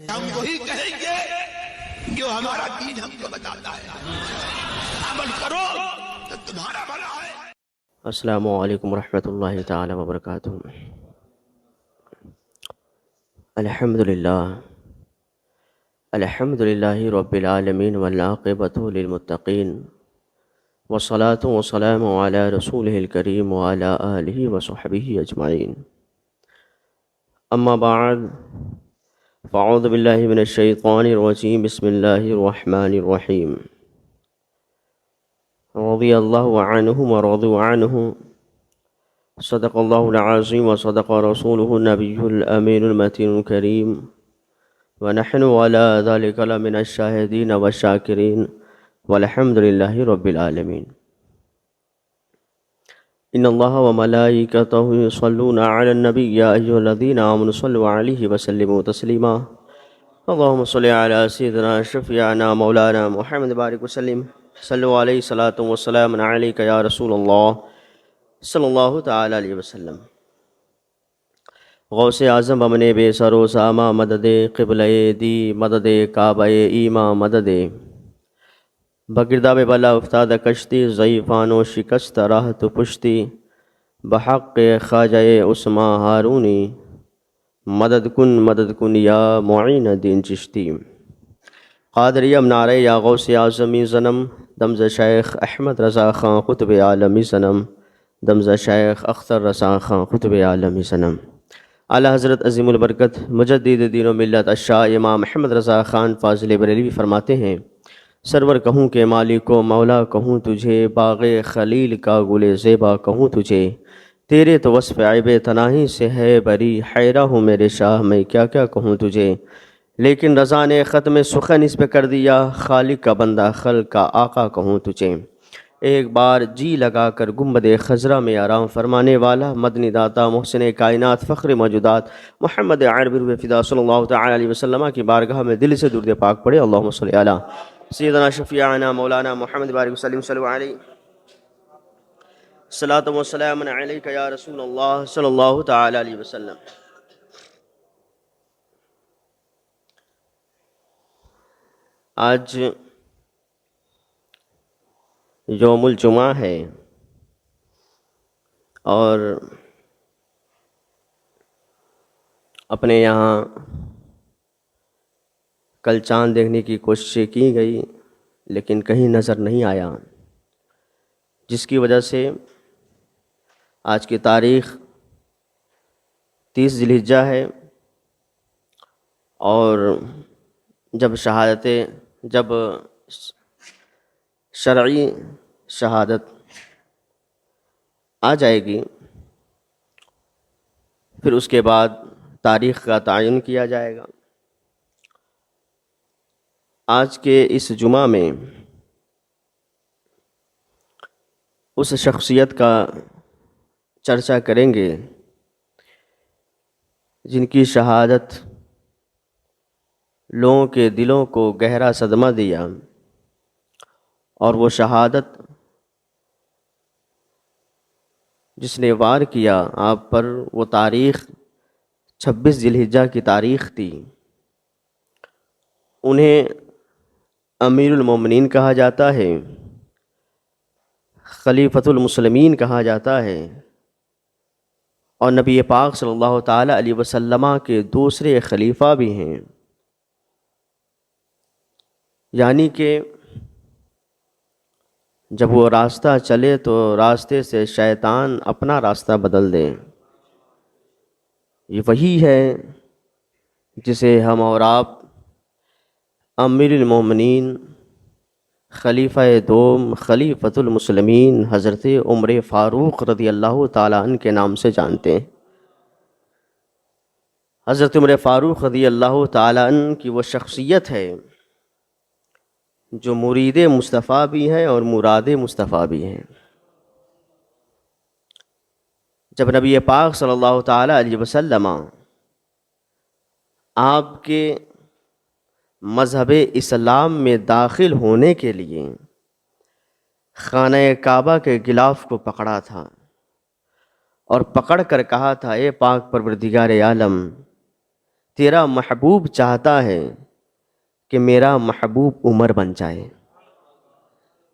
ہم وہی کہیں گے جو ہمارا دین ہم کو بتاتا ہے، عمل کرو تو تمہارا بھلا ہے۔ السلام علیکم ورحمۃ اللہ تعالی وبرکاتہ۔ الحمد للہ رب العالمین والعاقبۃ للمتقین، والصلاة والسلام علی رسولہ الکریم وعلی آلہ وصحبہ اجمعین۔ اما بعد، فاعوذ باللہ من الشیطان الرجیم، بسم اللہ الرحمن الرحیم۔ رضی اللہ عنہم ورضوا عنہ، صدق اللہ العظیم وصدق رسولہ النبی الامین المتین الکریم، ونحن علی ذلک لمن الشاہدین والشاکرین، والحمد للہ رب العالمین۔ ان اللہ وملائکتہ یصلون علی النبی یا ایھا الذین آمنوا صلوا علیہ وسلموا تسلیما۔ اللہم صل علی سیدنا شفیعنا مولانا محمد بارک وسلم، صلو علیہ الصلاۃ والسلام علیک یا رسول اللہ صلی اللہ تعالی علیہ وسلم۔ غوث اعظم بمن بے سر و سامہ مدد قبلہ دی، مدد کعبہ ایماں مدد بگرداب بلا افتاد کشتی، ضعیفان و شکست راہ تو پشتی، بحق خواجہ عثمان ہارونی، مدد کن یا معین دین چشتی۔ قادریہ منارے یا غوث اعظمی زنم، دمز شیخ احمد رضا خان قطب عالمی زنم، دمز شیخ اختر رضا خان قطب عالمی زنم۔ اعلی حضرت عظیم البرکت مجدد دین و ملت الشاہ امام احمد رضا خان فاضل بریلوی فرماتے ہیں، سرور کہوں کہ مالک و مولا کہوں تجھے، باغ خلیل کا گل زیبا کہوں تجھے، تیرے تو وصف عیب تناہی سے ہے بری، حیرہ ہوں میرے شاہ میں کیا کیا کہوں تجھے۔ لیکن رضا نے ختم سخن اس پہ کر دیا، خالق کا بندہ خلق کا آقا کہوں تجھے۔ ایک بار جی لگا کر گنبد خضرا میں آرام فرمانے والا، مدنی داتا محسن کائنات فخر موجودات محمد عربی روح فدا صلی اللہ تعالی علیہ وسلم کی بارگاہ میں دل سے درود پاک پڑھے۔ اللہم صلی علی سیدنا شفیعنا مولانا محمد بارک وسلم، صلو علیہ الصلاۃ والسلام علیک یا رسول اللہ صلی اللہ تعالی علیہ وسلم۔ آج یوم الجمعہ ہے اور اپنے یہاں کل چاند دیکھنے کی کوششیں کی گئی لیکن کہیں نظر نہیں آیا، جس کی وجہ سے آج کی تاریخ 30 ذی الحجہ ہے، اور جب شرعی شہادت آ جائے گی پھر اس کے بعد تاریخ کا تعین کیا جائے گا۔ آج کے اس جمعہ میں اس شخصیت کا چرچا کریں گے جن کی شہادت لوگوں کے دلوں کو گہرا صدمہ دیا، اور وہ شہادت جس نے وار کیا آپ پر، وہ تاریخ 26 ذی الحجہ کی تاریخ تھی۔ انہیں امیر المومنین کہا جاتا ہے، خلیفۃ المسلمین کہا جاتا ہے، اور نبی پاک صلی اللہ تعالی علیہ وسلم کے دوسرے خلیفہ بھی ہیں۔ یعنی کہ جب وہ راستہ چلے تو راستے سے شیطان اپنا راستہ بدل دے۔ یہ وہی ہے جسے ہم اور آپ امیر المومنین، خلیفہ دوم، خلیفۃ المسلمین حضرت عمر فاروق رضی اللہ تعالیٰ عنہ کے نام سے جانتے ہیں۔ حضرت عمر فاروق رضی اللہ تعالیٰ عنہ کی وہ شخصیت ہے جو مرید مصطفیٰ بھی ہیں اور مراد مصطفیٰ بھی ہیں۔ جب نبی پاک صلی اللہ تعالی علیہ وسلم آپ کے مذہب اسلام میں داخل ہونے کے لیے خانہ کعبہ کے غلاف کو پکڑا تھا اور پکڑ کر کہا تھا، اے پاک پروردگار عالم، تیرا محبوب چاہتا ہے کہ میرا محبوب عمر بن جائے۔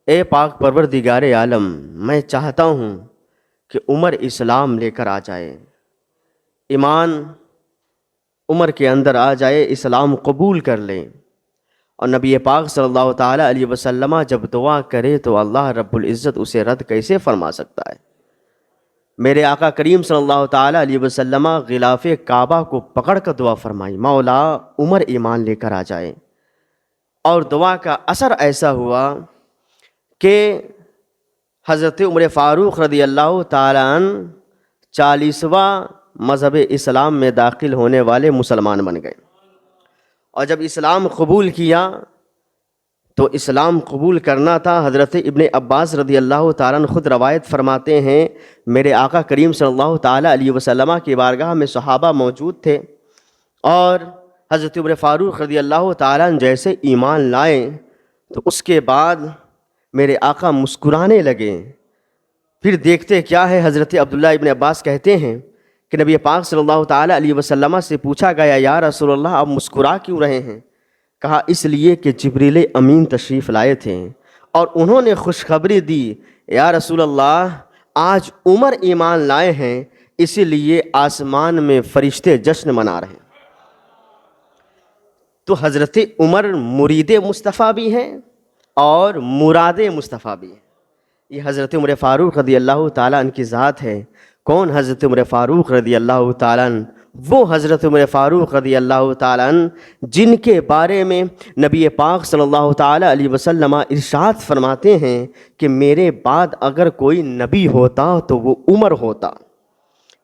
اے پاک پروردگار عالم، میں چاہتا ہوں کہ عمر اسلام لے کر آ جائے، ایمان عمر کے اندر آ جائے، اسلام قبول کر لیں۔ اور نبی پاک صلی اللہ تعالیٰ علیہ وسلم جب دعا کرے تو اللہ رب العزت اسے رد کیسے فرما سکتا ہے؟ میرے آقا کریم صلی اللہ تعالیٰ علیہ وسلم غلاف کعبہ کو پکڑ کر دعا فرمائی، مولا عمر ایمان لے کر آ جائے۔ اور دعا کا اثر ایسا ہوا کہ حضرت عمر فاروق رضی اللہ تعالیٰ عنہ 40واں مذہب اسلام میں داخل ہونے والے مسلمان بن گئے۔ اور جب اسلام قبول کیا تو اسلام قبول کرنا تھا۔ حضرت ابن عباس رضی اللہ تعالیٰ عنہ خود روایت فرماتے ہیں، میرے آقا کریم صلی اللہ تعالیٰ علیہ وسلم کی بارگاہ میں صحابہ موجود تھے، اور حضرت عمر فاروق رضی اللہ تعالیٰ عنہ جیسے ایمان لائے تو اس کے بعد میرے آقا مسکرانے لگے۔ پھر دیکھتے کیا ہے، حضرت عبداللہ ابن عباس کہتے ہیں کہ نبی پاک صلی اللہ تعالیٰ علیہ وسلم سے پوچھا گیا، یا رسول اللہ آپ مسکرا کیوں رہے ہیں؟ کہا اس لیے کہ جبریل امین تشریف لائے تھے اور انہوں نے خوشخبری دی، یا رسول اللہ آج عمر ایمان لائے ہیں، اسی لیے آسمان میں فرشتے جشن منا رہے ہیں۔ تو حضرت عمر مرید مصطفیٰ بھی ہیں اور مراد مصطفیٰ بھی ہیں۔ یہ حضرت عمر فاروق رضی اللہ تعالیٰ عنہ کی ذات ہے۔ کون حضرت عمر فاروق رضی اللہ تعالیٰ عنہ؟ وہ حضرت عمر فاروق رضی اللہ تعالیٰ عنہ جن کے بارے میں نبی پاک صلی اللہ تعالیٰ علیہ وسلم ارشاد فرماتے ہیں کہ میرے بعد اگر کوئی نبی ہوتا تو وہ عمر ہوتا۔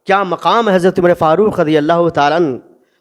کیا مقام ہے حضرت عمر فاروق رضی اللہ تعالیٰ عنہ،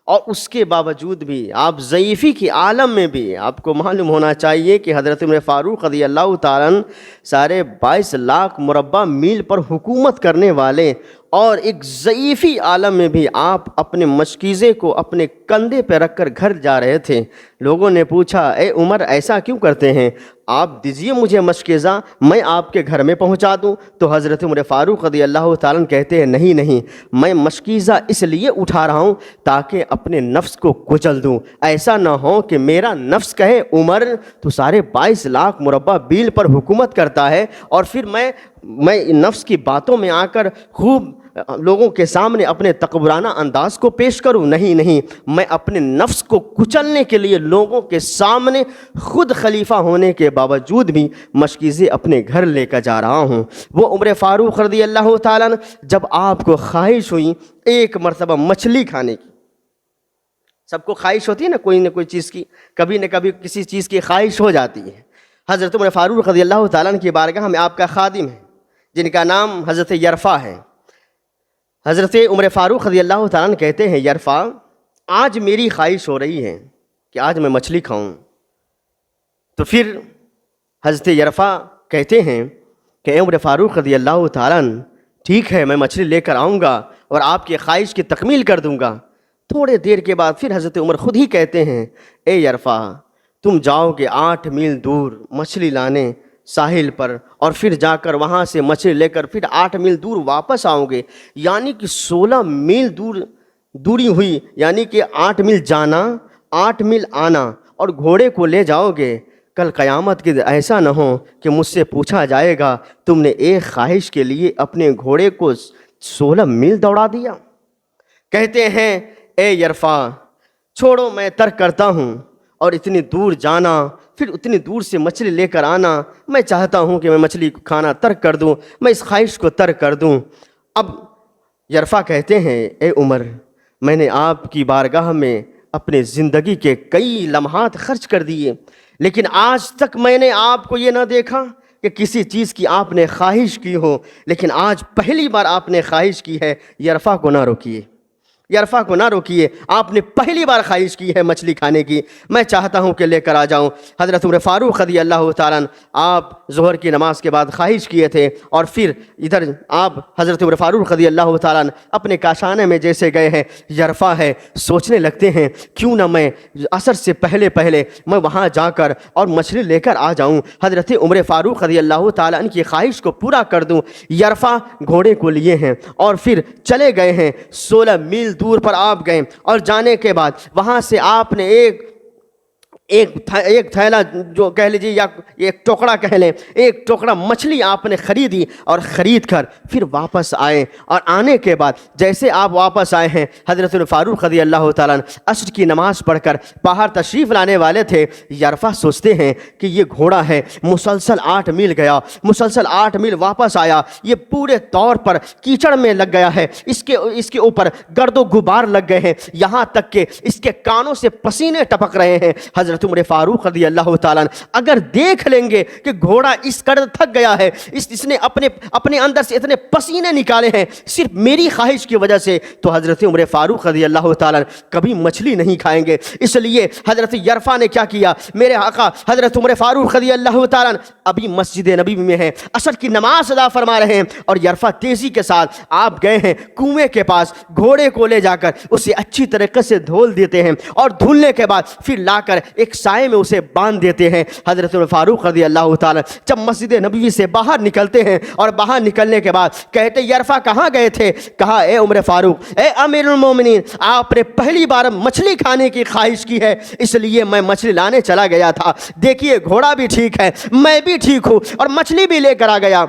اور اس کے باوجود بھی آپ ضعیفی کی عالم میں بھی آپ کو معلوم ہونا چاہیے کہ حضرت عمر فاروق رضی اللہ تعالیٰ عنہ 22.5 لاکھ مربع میل پر حکومت کرنے والے، اور ایک ضعیفی عالم میں بھی آپ اپنے مشکیزے کو اپنے کندھے پہ رکھ کر گھر جا رہے تھے۔ لوگوں نے پوچھا، اے عمر ایسا کیوں کرتے ہیں؟ آپ دیجیے مجھے مشکیزہ، میں آپ کے گھر میں پہنچا دوں۔ تو حضرت عمر فاروق رضی اللہ تعالیٰ عنہ کہتے ہیں، نہیں، میں مشکیزہ اس لیے اٹھا رہا ہوں تاکہ اپنے نفس کو کچل دوں، ایسا نہ ہو کہ میرا نفس کہے عمر تو 22.5 لاکھ مربع میل پر حکومت کرتا ہے، اور پھر میں نفس کی باتوں میں آ کر خوب لوگوں کے سامنے اپنے تکبرانہ انداز کو پیش کروں۔ نہیں، میں اپنے نفس کو کچلنے کے لیے لوگوں کے سامنے خود خلیفہ ہونے کے باوجود بھی مشکیزیں اپنے گھر لے کر جا رہا ہوں۔ وہ عمر فاروق رضی اللہ تعالیٰ عنہ جب آپ کو خواہش ہوئی ایک مرتبہ مچھلی کھانے کی، سب کو خواہش ہوتی ہے نہ کوئی چیز کی، کبھی نہ کبھی کسی چیز کی خواہش ہو جاتی ہے۔ حضرت عمر فاروق رضی اللہ تعالیٰ عنہ کی بارگاہ میں آپ کا خادم ہے جن کا نام حضرت یرفع ہے۔ حضرت عمر فاروق رضی اللہ تعالیٰ عنہ کہتے ہیں، یرفع آج میری خواہش ہو رہی ہے کہ آج میں مچھلی کھاؤں۔ تو پھر حضرت یرفع کہتے ہیں کہ اے عمر فاروق رضی اللہ تعالیٰ عنہ، ٹھیک ہے میں مچھلی لے کر آؤں گا اور آپ کی خواہش کی تکمیل کر دوں گا۔ تھوڑے دیر کے بعد پھر حضرت عمر خود ہی کہتے ہیں، اے یرفع تم جاؤ گے 8 میل دور مچھلی لانے ساحل پر، اور پھر جا کر وہاں سے مچھلی لے کر پھر 8 میل دور واپس آؤ گے، یعنی کہ 16 میل دوری ہوئی، یعنی کہ 8 میل جانا 8 میل آنا، اور گھوڑے کو لے جاؤ گے۔ کل قیامت کے دن ایسا نہ ہو کہ مجھ سے پوچھا جائے گا تم نے ایک خواہش کے لیے اپنے گھوڑے کو 16 میل دوڑا دیا۔ کہتے ہیں، اے یرفع چھوڑو میں ترک کرتا ہوں، اور اتنی دور جانا پھر اتنی دور سے مچھلی لے کر آنا، میں چاہتا ہوں کہ میں مچھلی کھانا ترک کر دوں، میں اس خواہش کو ترک کر دوں۔ اب یرفع کہتے ہیں، اے عمر میں نے آپ کی بارگاہ میں اپنے زندگی کے کئی لمحات خرچ کر دیے، لیکن آج تک میں نے آپ کو یہ نہ دیکھا کہ کسی چیز کی آپ نے خواہش کی ہو، لیکن آج پہلی بار آپ نے خواہش کی ہے۔ یرفع کو نہ روکیے، یرفع کو نہ روکیے، آپ نے پہلی بار خواہش کی ہے مچھلی کھانے کی، میں چاہتا ہوں کہ لے کر آ جاؤں۔ حضرت عمر فاروق رضی اللہ تعالیٰ عنہ آپ ظہر کی نماز کے بعد خواہش کیے تھے، اور پھر ادھر آپ حضرت عمر فاروق رضی اللہ تعالیٰ عنہ اپنے کاشانے میں جیسے گئے ہیں، یرفع ہے، سوچنے لگتے ہیں کیوں نہ میں عصر سے پہلے میں وہاں جا کر اور مچھلی لے کر آ جاؤں، حضرت عمر فاروق رضی اللہ تعالیٰ عنہ کی خواہش کو پورا کر دوں۔ یرفع گھوڑے کو لیے ہیں اور پھر چلے گئے ہیں 16 میل دور پر آپ گئے اور جانے کے بعد وہاں سے آپ نے ایک تھیلا جو کہہ لیجیے یا ایک ٹوکڑا کہہ لیں، ایک ٹوکڑا مچھلی آپ نے خریدی اور خرید کر پھر واپس آئے، اور آنے کے بعد جیسے آپ واپس آئے ہیں حضرت فاروق رضی اللہ تعالیٰ عنہ عصر کی نماز پڑھ کر باہر تشریف لانے والے تھے۔ یرفع سوچتے ہیں کہ یہ گھوڑا ہے، مسلسل 8 میل گیا، مسلسل 8 میل واپس آیا، یہ پورے طور پر کیچڑ میں لگ گیا ہے، اس کے اوپر گرد و غبار لگ گئے ہیں، یہاں تک کہ اس کے کانوں سے پسینے ٹپک رہے ہیں۔ حضرت عمر فاروق رضی اللہ تعالیٰ اگر دیکھ لیں گے کہ گھوڑا اس قدر تھک گیا ہے، اس نے اپنے اندر سے اتنے پسینے نکالے ہیں صرف میری خواہش کی وجہ سے، تو حضرت عمر فاروق رضی اللہ تعالیٰ کبھی مچھلی نہیں کھائیں گے۔ اس لیے حضرت یرفع نے کیا کیا، میرے آقا حضرت عمر فاروق رضی اللہ تعالیٰ ابھی مسجد نبی میں ہیں، عصر کی نماز ادا فرما رہے ہیں، اور یرفع تیزی کے ساتھ آپ گئے ہیں کنویں کے پاس، گھوڑے کو لے جا کر اسے اچھی طریقے سے دھول دیتے ہیں، اور دھلنے کے بعد پھر لا کر ایک سائے میں اسے باندھ دیتے ہیں۔ حضرت عمر فاروق رضی اللہ تعالیٰ جب مسجد نبوی سے باہر نکلتے ہیں اور باہر نکلنے کے بعد کہتے یرفع کہاں گئے تھے؟ کہا اے عمر فاروق، اے امیر المومنین، آپ نے پہلی بار مچھلی کھانے کی خواہش کی ہے، اس لیے میں مچھلی لانے چلا گیا تھا، دیکھیے گھوڑا بھی ٹھیک ہے، میں بھی ٹھیک ہوں، اور مچھلی بھی لے کر آ گیا۔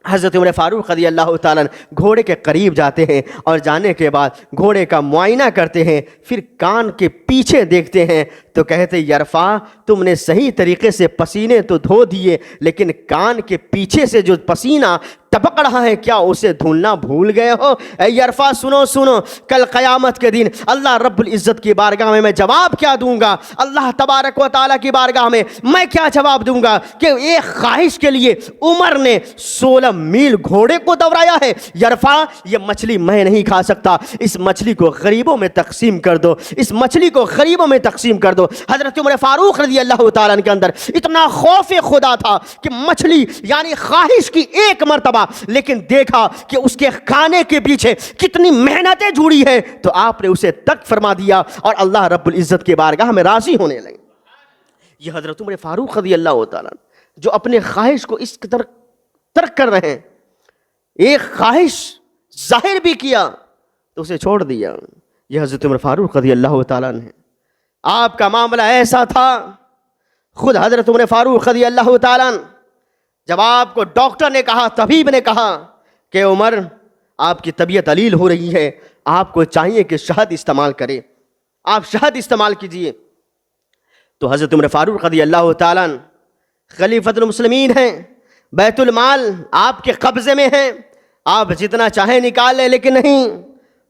حضرت عمر فاروق رضی اللہ تعالیٰ گھوڑے کے قریب جاتے ہیں اور جانے کے بعد گھوڑے کا معائنہ کرتے ہیں، پھر کان کے پیچھے دیکھتے ہیں تو کہتے یرفع تم نے صحیح طریقے سے پسینے تو دھو دیے، لیکن کان کے پیچھے سے جو پسینہ ٹپک رہا ہے کیا اسے دھلنا بھول گئے ہو؟ اے یرفع سنو، کل قیامت کے دن اللہ رب العزت کی بارگاہ میں جواب کیا دوں گا؟ اللہ تبارک و تعالیٰ کی بارگاہ میں کیا جواب دوں گا کہ ایک خواہش کے لیے عمر نے 16 میل گھوڑے کو دوڑایا ہے؟ یرفع یہ مچھلی میں نہیں کھا سکتا، اس مچھلی کو غریبوں میں تقسیم کر دو، اس مچھلی کو غریبوں میں تقسیم کر دو۔ حضرت عمر فاروق رضی اللہ تعالیٰ کے اندر اتنا خوف خدا تھا کہ مچھلی یعنی خواہش کی ایک مرتبہ، لیکن دیکھا کہ اس کے کھانے کے پیچھے کتنی محنتیں جڑی ہیں تو آپ نے اسے ترک فرما دیا اور اللہ رب العزت کی بارگاہ میں راضی ہونے لگے۔ یہ حضرت عمر فاروق رضی اللہ تعالیٰ جو اپنے خواہش کو اس قدر ترک کر رہے ہیں، ایک خواہش ظاہر بھی کیا تو اسے چھوڑ دیا۔ یہ حضرت عمر فاروق رضی اللہ تعالیٰ نے، آپ کا معاملہ ایسا تھا، خود حضرت عمر فاروق رضی اللہ تعالیٰ جب آپ کو ڈاکٹر نے کہا، طبیب نے کہا کہ عمر آپ کی طبیعت علیل ہو رہی ہے، آپ کو چاہیے کہ شہد استعمال کریں، آپ شہد استعمال کیجئے، تو حضرت عمر فاروق رضی اللہ تعالیٰ خلیفۃ المسلمین ہیں، بیت المال آپ کے قبضے میں ہیں، آپ جتنا چاہیں نکال لیں، لیکن نہیں،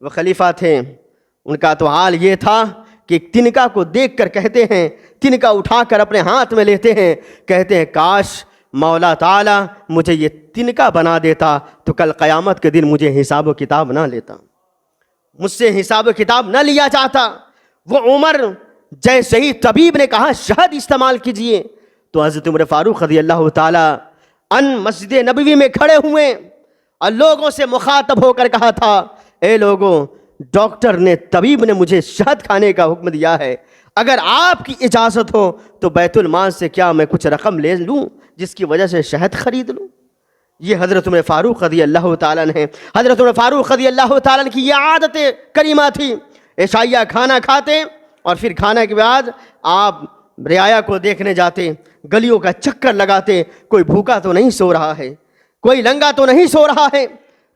وہ خلیفہ تھے، ان کا تو حال یہ تھا کہ تنکا کو دیکھ کر کہتے ہیں، تنکا اٹھا کر اپنے ہاتھ میں لیتے ہیں، کہتے ہیں کاش مولا تعالیٰ مجھے یہ تنکا بنا دیتا تو کل قیامت کے دن مجھے حساب و کتاب نہ لیتا، مجھ سے حساب و کتاب نہ لیا جاتا۔ وہ عمر جیسے ہی طبیب نے کہا شہد استعمال کیجئے تو حضرت عمر فاروق رضی اللہ تعالیٰ مسجد نبوی میں کھڑے ہوئے اور لوگوں سے مخاطب ہو کر کہا تھا، اے لوگوں، ڈاکٹر نے، طبیب نے مجھے شہد کھانے کا حکم دیا ہے، اگر آپ کی اجازت ہو تو بیت المال سے کیا میں کچھ رقم لے لوں جس کی وجہ سے شہد خرید لوں؟ یہ حضرت عمر فاروق رضی اللہ تعالیٰ نے، حضرت عمر فاروق رضی اللہ تعالیٰ کی یہ عادت کریمہ تھی، عشائیہ کھانا کھاتے اور پھر کھانے کے بعد آپ رعایا کو دیکھنے جاتے، گلیوں کا چکر لگاتے، کوئی بھوکا تو نہیں سو رہا ہے، کوئی لنگا تو نہیں سو رہا ہے،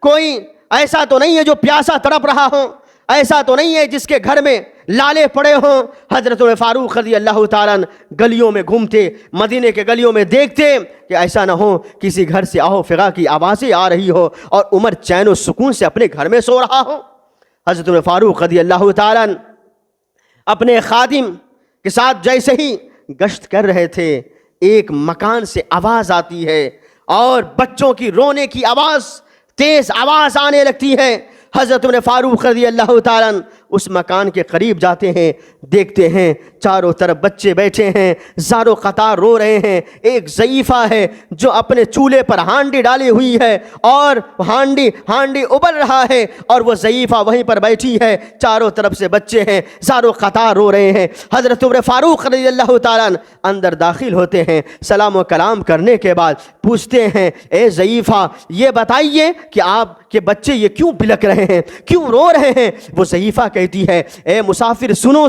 کوئی ایسا تو نہیں ہے جو پیاسا تڑپ رہا ہو، ایسا تو نہیں ہے جس کے گھر میں لالے پڑے ہوں۔ حضرت عمر فاروق رضی اللہ تعالیٰ گلیوں میں گھومتے، مدینے کے گلیوں میں دیکھتے کہ ایسا نہ ہو کسی گھر سے آہو فغا کی آوازیں آ رہی ہو اور عمر چین و سکون سے اپنے گھر میں سو رہا ہو۔ حضرت عمر فاروق رضی اللہ تعالیٰ اپنے خادم کے ساتھ جیسے ہی گشت کر رہے تھے، ایک مکان سے آواز آتی ہے اور بچوں کی رونے کی آواز، تیز آواز آنے لگتی ہے۔ حضرت عمر فاروق رضی اللہ تعالیٰ اس مکان کے قریب جاتے ہیں، دیکھتے ہیں چاروں طرف بچے بیٹھے ہیں، زارو قطار رو رہے ہیں۔ ایک ضعیفہ ہے جو اپنے چولہے پر ہانڈی ڈالی ہوئی ہے اور ہانڈی ابل رہا ہے، اور وہ ضعیفہ وہیں پر بیٹھی ہے، چاروں طرف سے بچے ہیں، زارو قطار رو رہے ہیں۔ حضرت عمر فاروق رضی اللہ تعالیٰ اندر داخل ہوتے ہیں، سلام و کلام کرنے کے بعد پوچھتے ہیں، اے ضعیفہ یہ بتائیے کہ آپ کے بچے یہ کیوں بلک رہے ہیں، کیوں رو رہے ہیں؟ وہ ضعیفہ کہتی ہے، اے مسافر سنو،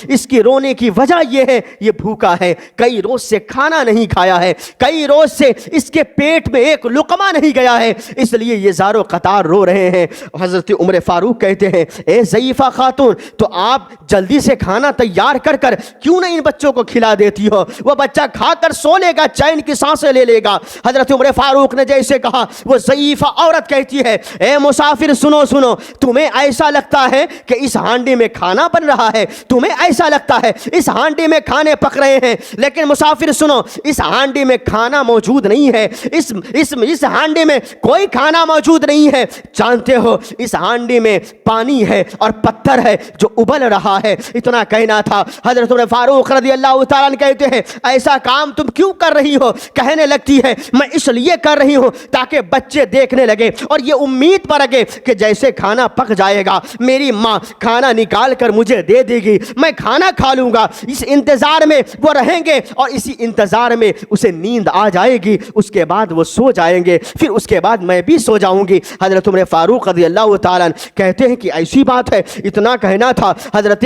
اس کی رونے کی وجہ یہ ہے، یہ بھوکا ہے، کئی روز سے کھانا نہیں کھایا ہے، کئی روز سے اس کے پیٹ میں ایک لقمہ نہیں گیا ہے، اس لیے یہ زارو قطار رو رہے ہیں۔ حضرت عمر فاروق کہتے ہیں، اے ضعیفہ خاتون، تو آپ جلدی سے کھانا تیار کر کیوں نہیں ان بچوں کو کھلا دیتی ہو؟ وہ بچہ کھا کر سو لے گا، چین کی سانسیں لے لے گا۔ حضرت عمر فاروق نے جیسے کہا، وہ ضعیفہ عورت کہتی ہے، اے مسافر سنو، تمہیں ایسا لگتا ہے کہ اس ہانڈی میں کھانا بن رہا ہے، تمہیں ایسا لگتا ہے اس ہانڈی میں کھانے پک رہے ہیں، لیکن مسافر سنو، اس ہانڈی میں کھانا موجود نہیں ہے، اس ہانڈی میں کوئی کھانا موجود نہیں ہے، جانتے ہو اس ہانڈی میں پانی ہے اور پتھر ہے جو ابل رہا ہے۔ اتنا کہنا تھا۔ حضرت عمر فاروق رضی اللہ تعالیٰ عنہ کہتے ہیں، ایسا کام تم کیوں کر رہی ہو؟ کہنے لگتی ہے، میں اس لیے کر رہی ہوں تاکہ بچے دیکھنے لگے اور یہ امید پر رکھے کہ جیسے کھانا پک جائے گا میری ماں کھانا نکال کر مجھے دے دے گی، میں کھانا کھا لوں گا۔ اس انتظار میں وہ رہیں گے اور اسی انتظار میں اسے نیند آ جائے گی، اس کے بعد وہ سو جائیں گے، پھر اس کے بعد میں بھی سو جاؤں گی۔ حضرت عمر فاروق رضی اللہ تعالیٰ کہتے ہیں کہ ایسی بات ہے، اتنا کہنا تھا۔ حضرت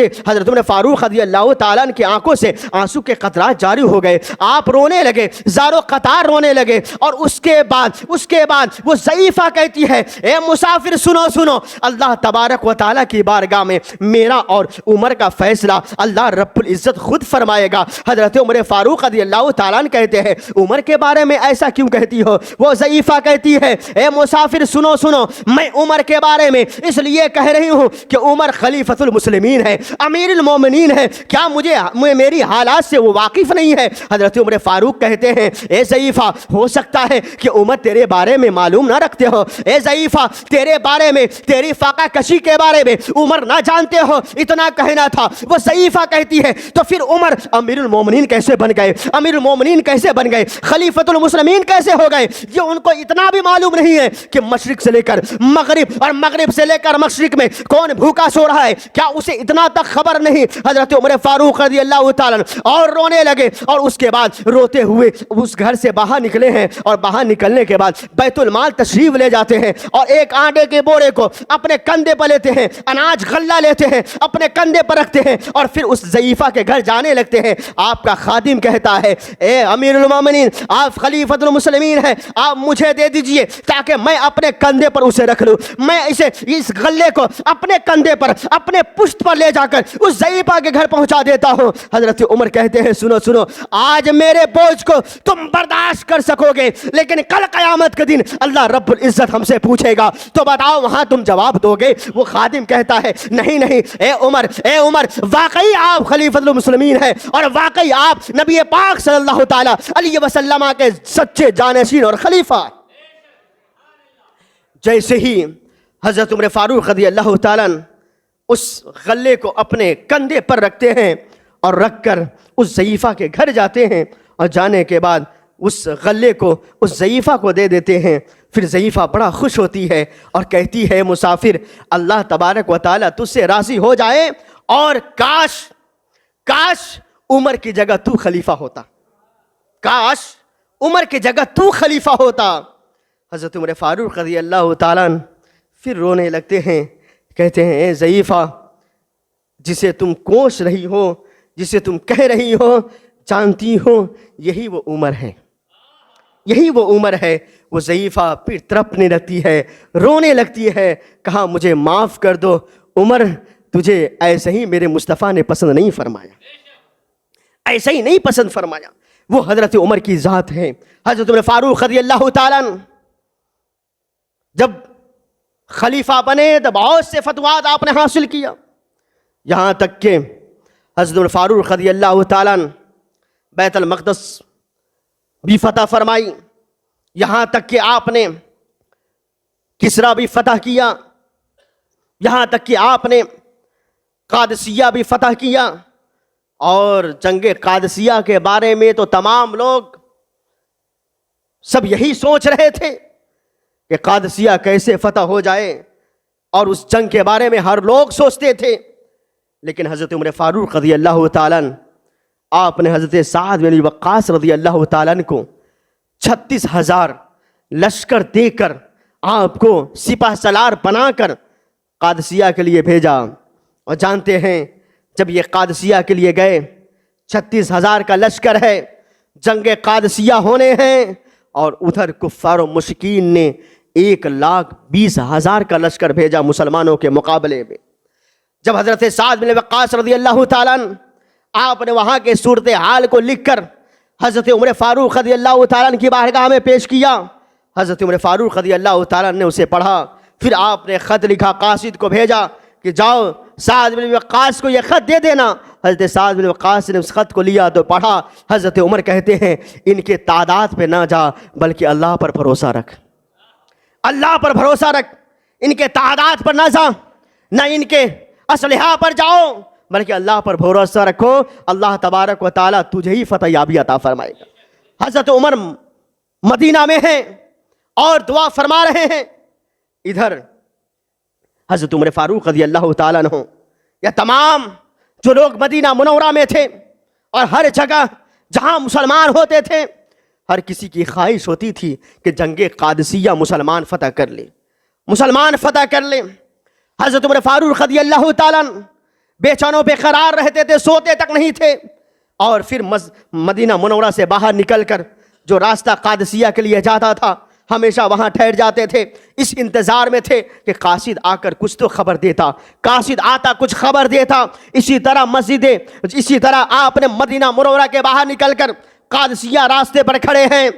عمر فاروق رضی اللہ تعالیٰ کی آنکھوں سے آنسو کے قطرات جاری ہو گئے، آپ رونے لگے، زارو قطار رونے لگے، اور اس کے بعد وہ ضعیفہ کہتی ہے، اے مسافر سنو، اللہ تبارک و تعالیٰ کی بارگاہ میں میرا اور عمر کا فیصلہ اللہ رب العزت خود فرمائے گا۔ حضرت عمر فاروق رضی اللہ تعالیٰ کہتے ہیں، عمر کے بارے میں ایسا کیوں کہتی ہو؟ وہ ضعیفہ کہتی ہے، اے مسافر سنو، میں عمر کے بارے میں اس لیے کہہ رہی ہوں کہ عمر خلیفۃ المسلمین ہے، امیر المومنین ہے، کیا میری حالات سے وہ واقف نہیں ہے؟ حضرت عمر فاروق کہتے ہیں، اے ضعیفہ ہو سکتا ہے کہ عمر تیرے بارے میں معلوم نہ رکھتے ہو، اے ضعیفہ تیرے بارے میں، تیری فاقہ کشی کے بارے میں عمر نہ جانتے ہو، اتنا کہنا تھا۔ وہ ضعیفہ کہتی ہے، تو پھر عمر امیر المومنین کیسے بن گئے؟ امیر المومنین کیسے بن گئے؟ خلیفۃ المسلمین کیسے ہو گئے؟ یہ ان کو اتنا بھی معلوم نہیں ہے کہ مشرق سے لے کر مغرب اور مغرب سے لے کر مشرق میں کون بھوکا سو رہا ہے، کیا اسے اتنا تک خبر نہیں؟ حضرت عمر فاروق رضی اللہ تعالیٰ اور رونے لگے، اور اس کے بعد روتے ہوئے اس گھر سے باہر نکلے ہیں، اور باہر نکلنے کے بعد بیت المال تشریف لے جاتے ہیں، اور ایک آٹے کے بورے کو اپنے کندھے پر لیتے ہیں، اناج غلہ لیتے ہیں، اپنے کندھے پر رکھتے ہیں، اور پھر اس ضعیفہ کے گھر جانے لگتے ہیں۔ آپ کا خادم کہتا ہے، اے امیر المومنین، آپ خلیفۃ المسلمین ہیں، آپ مجھے دے دیجئے تاکہ میں اپنے کندھے پر اسے رکھ لوں، میں اس غلے کو اپنے کندھے پر، اپنے پشت پر لے جا کر اس ضعیفہ کے گھر پہنچا دیتا ہوں۔ حضرت عمر کہتے ہیں، سنو، آج میرے بوجھ کو تم برداشت کر سکو گے، لیکن کل قیامت کے دن اللہ رب العزت ہم سے پوچھے گا، تو بتاؤ وہاں تم جواب دو گے؟ وہ خادم کہتا ہے، نہیں، اے عمر، واقعی آپ خلیفۃ المسلمین ہیں، اور واقعی آپ نبی پاک صلی اللہ تعالی علیہ وسلم کے سچے جانشین اور خلیفہ۔ جیسے ہی حضرت عمر فاروق رضی اللہ تعالیٰ اس غلے کو اپنے کندھے پر رکھتے ہیں اور رکھ کر اس ضعیفہ کے گھر جاتے ہیں، اور جانے کے بعد اس غلے کو اس ضعیفہ کو دے دیتے ہیں، پھر ضعیفہ بڑا خوش ہوتی ہے اور کہتی ہے، مسافر، اللہ تبارک و تعالیٰ تجھ سے راضی ہو جائے، اور کاش عمر کی جگہ تو خلیفہ ہوتا، کاش عمر کی جگہ تو خلیفہ ہوتا۔ حضرت عمر فاروق رضی اللہ تعالیٰ پھر رونے لگتے ہیں، کہتے ہیں، اے ضعیفہ، جسے تم کوش رہی ہو، جسے تم کہہ رہی ہو، جانتی ہو یہی وہ عمر ہے، یہی وہ عمر ہے۔ وہ ضعیفہ پھر تڑپنے لگتی ہے، رونے لگتی ہے، کہا مجھے معاف کر دو عمر، تجھے ایسے ہی میرے مصطفیٰ نے پسند نہیں فرمایا، ایسے ہی نہیں پسند فرمایا۔ وہ حضرت عمر کی ذات ہے۔ حضرت عمر فاروق رضی اللہ تعالیٰ جب خلیفہ بنے تو بہت سے فتویٰ آپ نے حاصل کیا، یہاں تک کہ حضرت عمر فاروق رضی اللہ تعالیٰ بیت المقدس بھی فتح فرمائی، یہاں تک کہ آپ نے کسرا بھی فتح کیا، یہاں تک کہ آپ نے قادسیہ بھی فتح کیا، اور جنگ قادسیہ کے بارے میں تو تمام لوگ سب یہی سوچ رہے تھے کہ قادسیہ کیسے فتح ہو جائے، اور اس جنگ کے بارے میں ہر لوگ سوچتے تھے. لیکن حضرت عمر فاروق رضی اللہ تعالیٰ عنہ، آپ نے حضرت سعد بن وقاص رضی اللہ تعالیٰ عنہ کو 36,000 لشکر دے کر، آپ کو سپہ سالار بنا کر قادسیہ کے لیے بھیجا. اور جانتے ہیں جب یہ قادسیہ کے لیے گئے، 36,000 کا لشکر ہے، جنگ قادسیہ ہونے ہیں، اور ادھر کفار و مشرکین نے 1,20,000 کا لشکر بھیجا مسلمانوں کے مقابلے میں. جب حضرت سعد بن وقاص رضی اللہ تعالیٰ عنہ، آپ نے وہاں کے صورتحال کو لکھ کر حضرت عمر فاروق رضی اللہ تعالیٰ عنہ کی بارگاہ میں پیش کیا. حضرت عمر فاروق رضی اللہ تعالیٰ عنہ نے اسے پڑھا. پھر آپ نے خط لکھا، قاصد کو بھیجا کہ جاؤ سعد بن وقاص کو یہ خط دے دینا. حضرت سعد بن وقاص نے اس خط کو لیا تو پڑھا. حضرت عمر کہتے ہیں ان کے تعداد پہ نہ جا، بلکہ اللہ پر بھروسہ رکھ، اللہ پر بھروسہ رکھ. ان کے تعداد پر نہ جا، نہ ان کے اسلحہ پر جاؤ، بلکہ اللہ پر بھروسہ رکھو. اللہ تبارک و تعالیٰ تجھے ہی فتح یابی عطا فرمائے گا. حضرت عمر مدینہ میں ہیں اور دعا فرما رہے ہیں. ادھر حضرت عمر فاروق رضی اللہ تعالیٰ عنہ یا تمام جو لوگ مدینہ منورہ میں تھے اور ہر جگہ جہاں مسلمان ہوتے تھے، ہر کسی کی خواہش ہوتی تھی کہ جنگ قادسیہ مسلمان فتح کر لے، مسلمان فتح کر لے. حضرت عمر فاروق رضی اللہ تعالیٰ عنہ بے چینوں پہ قرار رہتے تھے، سوتے تک نہیں تھے. اور پھر مدینہ منورہ سے باہر نکل کر جو راستہ قادسیہ کے لیے جاتا تھا، ہمیشہ وہاں ٹھہر جاتے تھے. اس انتظار میں تھے کہ قاصد آ کر کچھ تو خبر دیتا، قاصد آتا کچھ خبر دیتا. اسی طرح آپ نے مدینہ منورہ کے باہر نکل کر قادسیہ راستے پر کھڑے ہیں.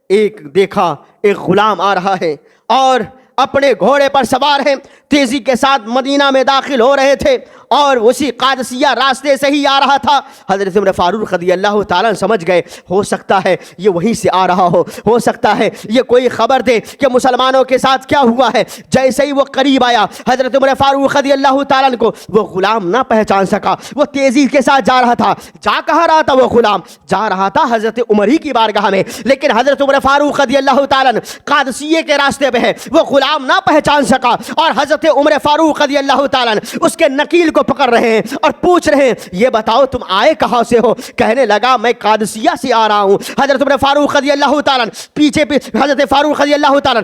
ایک دیکھا ایک غلام آ رہا ہے اور اپنے گھوڑے پر سوار ہیں، تیزی کے ساتھ مدینہ میں داخل ہو رہے تھے اور اسی قادسیہ راستے سے ہی آ رہا تھا. حضرت عمر فاروق رضی اللہ تعالیٰ سمجھ گئے ہو سکتا ہے یہ وہیں سے آ رہا ہو سکتا ہے یہ کوئی خبر دے کہ مسلمانوں کے ساتھ کیا ہوا ہے. جیسے ہی وہ قریب آیا، حضرت عمر فاروق رضی اللہ تعالیٰ کو وہ غلام نہ پہچان سکا. وہ تیزی کے ساتھ جا رہا تھا. جا کہاں رہا تھا وہ غلام؟ جا رہا تھا حضرت عمر ہی کی بارگاہ میں. لیکن حضرت عمر فاروق رضی اللہ تعالیٰ قادسیہ کے راستے پہ ہے، وہ غلام نہ پہچان سکا. اور حضرت عمر فاروق رضی اللہ تعالیٰ اس کے نکیل کو پکڑ رہے ہیں اور پوچھ رہے ہیں یہ بتاؤ تم آئے کہاں سے ہو؟ کہنے لگا میں قادسیہ سے آ رہا ہوں. حضرت عمر فاروق رضی اللہ تعالیٰ پیچھے حضرت فاروق رضی اللہ تعالیٰ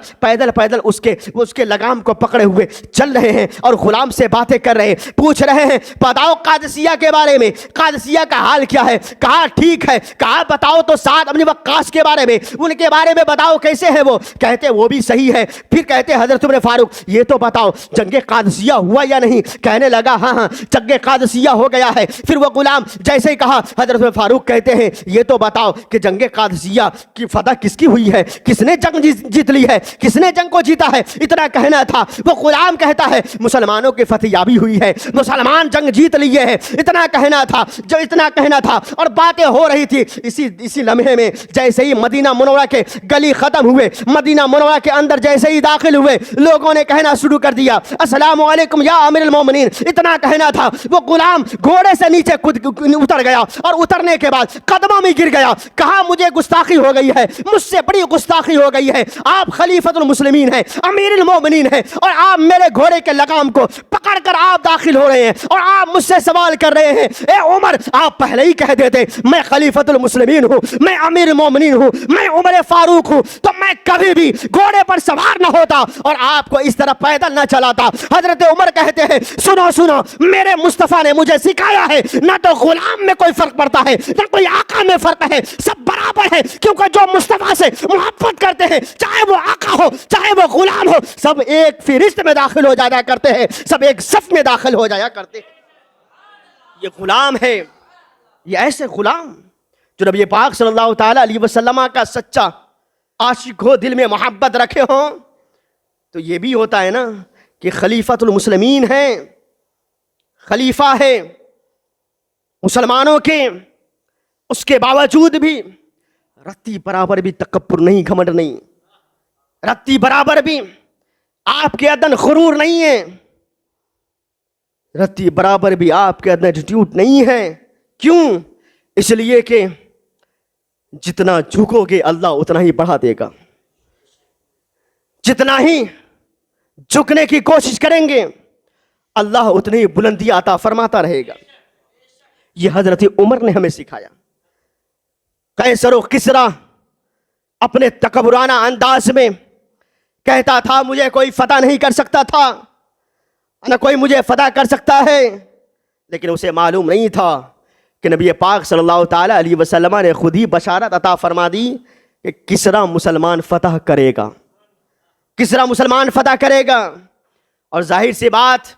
پیدل اس کے لگام کو پکڑے ہوئے چل رہے ہیں اور غلام سے باتیں کر رہے ہیں، پوچھ رہے ہیں بتاؤ قادسیہ کے بارے میں، قادسیہ کا حال کیا ہے؟ کہا ٹھیک ہے. کہا بتاؤ تو سعد بن وقاص کے بارے میں، ان کے بارے میں بتاؤ کیسے ہے وہ؟ کہتے وہ بھی صحیح ہے. پھر کہتے حضرت عمر فاروق یہ تو بتاؤ جنگ قادسیہ ہوا یا نہیں؟ کہنے لگا ہاں جنگ قادسیہ ہو گیا ہے. پھر وہ غلام جیسے ہی کہا حضرت عمر فاروق کہتے ہیں یہ تو بتاؤ کہ جنگ قادسیہ کی فتح کس کی ہوئی ہے، کس نے جنگ جیت لی ہے، کس نے جنگ کو جیتا ہے؟ اتنا کہنا تھا. وہ غلام کہتا ہے مسلمانوں کی فتح یابی ہوئی ہے، مسلمان جنگ جیت لیے ہیں. اتنا کہنا تھا اور باتیں ہو رہی تھی. اسی لمحے میں جیسے ہی مدینہ منورہ کے گلی ختم ہوئے، مدینہ منورہ کے اندر جیسے ہی داخل ہوئے، لوگوں نے کہنا شروع کر دیا السلام علیکم یا امیر المومنین. اتنا کہنا تھا وہ غلام گھوڑے سے نیچے اتر گیا اور اترنے کے بعد قدموں میں گر گیا. کہا مجھے گستاخی ہو گئی ہے، مجھ سے بڑی گستاخی ہو گئی ہے. آپ خلیفۃ المسلمین ہیں، امیر المومنین ہیں، اور آپ میرے گھوڑے کے لگام کو پکڑ کر آپ داخل ہو رہے ہیں اور آپ مجھ سے سوال کر رہے ہیں. اے عمر آپ پہلے ہی کہہ دیتے میں خلیفۃ المسلمین ہوں، میں امیر المومنین ہوں، میں عمر فاروق ہوں، تو میں کبھی بھی گھوڑے پر سوار نہ ہوتا اور آپ کو اس طرح پیدل نہ چلاتا. حضرت عمر کہتے ہیں سنو میرے مصطفیٰ نے مجھے سکھایا ہے نہ تو غلام میں کوئی فرق پڑتا ہے نہ کوئی آقا میں فرق ہے، سب برابر ہے. کیونکہ جو مصطفیٰ سے محبت کرتے ہیں چاہے وہ آقا ہو چاہے وہ غلام ہو، سب ایک فہرست میں داخل ہو جایا کرتے ہیں، سب ایک صف میں داخل ہو جایا کرتے ہیں. یہ غلام ہے، یہ ایسے غلام جو نبی پاک صلی اللہ تعالی علیہ وسلم کا سچا عاشق ہو، دل میں محبت رکھے ہوں. تو یہ بھی ہوتا ہے نا کہ خلیفۃ المسلمین ہیں، خلیفہ ہے مسلمانوں کے، اس کے باوجود بھی رتی برابر بھی تکبر نہیں، گھمنڈ نہیں، رتی برابر بھی آپ کے عدن غرور نہیں ہے. رتی برابر بھی آپ کے اندر ایٹیٹیوڈ نہیں ہے. کیوں؟ اس لیے کہ جتنا جھکو گے اللہ اتنا ہی بڑھا دے گا. جتنا ہی جھکنے کی کوشش کریں گے اللہ اتنی ہی بلندی عطا فرماتا رہے گا. یہ حضرت عمر نے ہمیں سکھایا. قیصر و کسریٰ اپنے تکبرانہ انداز میں کہتا تھا مجھے کوئی فتح نہیں کر سکتا تھا، نہ کوئی مجھے فتح کر سکتا ہے، لیکن اسے معلوم نہیں تھا کہ نبی پاک صلی اللہ تعالی علیہ وسلم نے خود ہی بشارت عطا فرما دی کہ کسریٰ مسلمان فتح کرے گا، کسریٰ مسلمان فتح کرے گا. اور ظاہر سی بات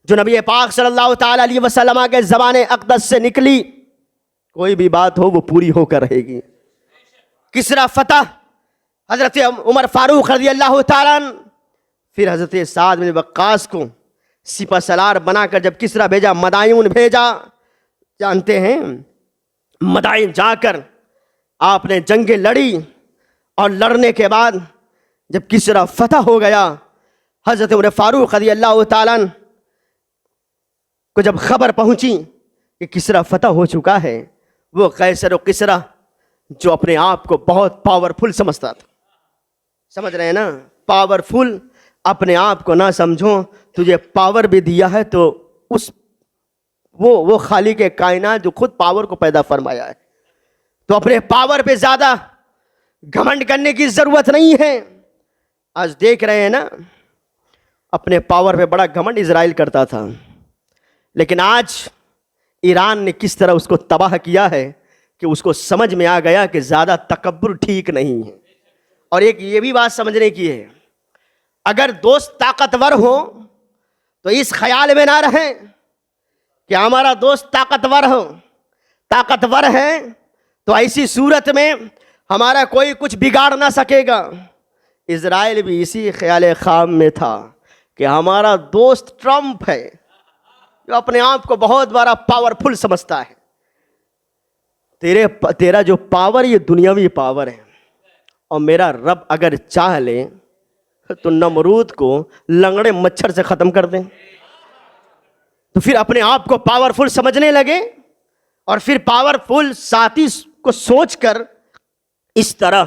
جو نبی پاک صلی اللہ تعالی علیہ وسلم کے زبان اقدس سے نکلی کوئی بھی بات ہو وہ پوری ہو کر رہے گی. کسریٰ فتح. حضرت عمر فاروق رضی اللہ تعالیٰ عنہ پھر حضرت سعد بن وقاص کو سپہ سالار بنا کر جب کسریٰ بھیجا، مدائن بھیجا. جانتے ہیں مدائن جا کر آپ نے جنگیں لڑی اور لڑنے کے بعد جب کسریٰ فتح ہو گیا، حضرت عمر فاروق رضی اللہ تعالیٰ عنہ کو جب خبر پہنچی کہ کسریٰ فتح ہو چکا ہے، وہ قیصر و کسریٰ جو اپنے آپ کو بہت پاورفل سمجھتا تھا، سمجھ رہے ہیں نا، پاورفل، اپنے آپ کو نہ سمجھو، تجھے پاور بھی دیا ہے تو اس وہ خالق کائنات جو خود پاور کو پیدا فرمایا ہے، تو اپنے پاور پہ زیادہ گھمنڈ کرنے کی ضرورت نہیں ہے. آج دیکھ رہے ہیں نا، اپنے پاور پہ بڑا گھمنڈ اسرائیل کرتا تھا، لیکن آج ایران نے کس طرح اس کو تباہ کیا ہے کہ اس کو سمجھ میں آ گیا کہ زیادہ تکبر ٹھیک نہیں ہے. اور ایک یہ بھی بات سمجھنے کی ہے، اگر دوست طاقتور ہو تو اس خیال میں نہ رہیں کہ ہمارا دوست طاقتور ہے تو ایسی صورت میں ہمارا کوئی کچھ بگاڑ نہ سکے گا. اسرائیل بھی اسی خیال خام میں تھا کہ ہمارا دوست ٹرمپ ہے جو اپنے آپ کو بہت بڑا پاورفل سمجھتا ہے. تیرا جو پاور یہ دنیاوی پاور ہے، اور میرا رب اگر چاہ لے تو نمرود کو لنگڑے مچھر سے ختم کر دیں. تو پھر اپنے آپ کو پاورفل سمجھنے لگے اور پھر پاورفل ساتھی کو سوچ کر اس طرح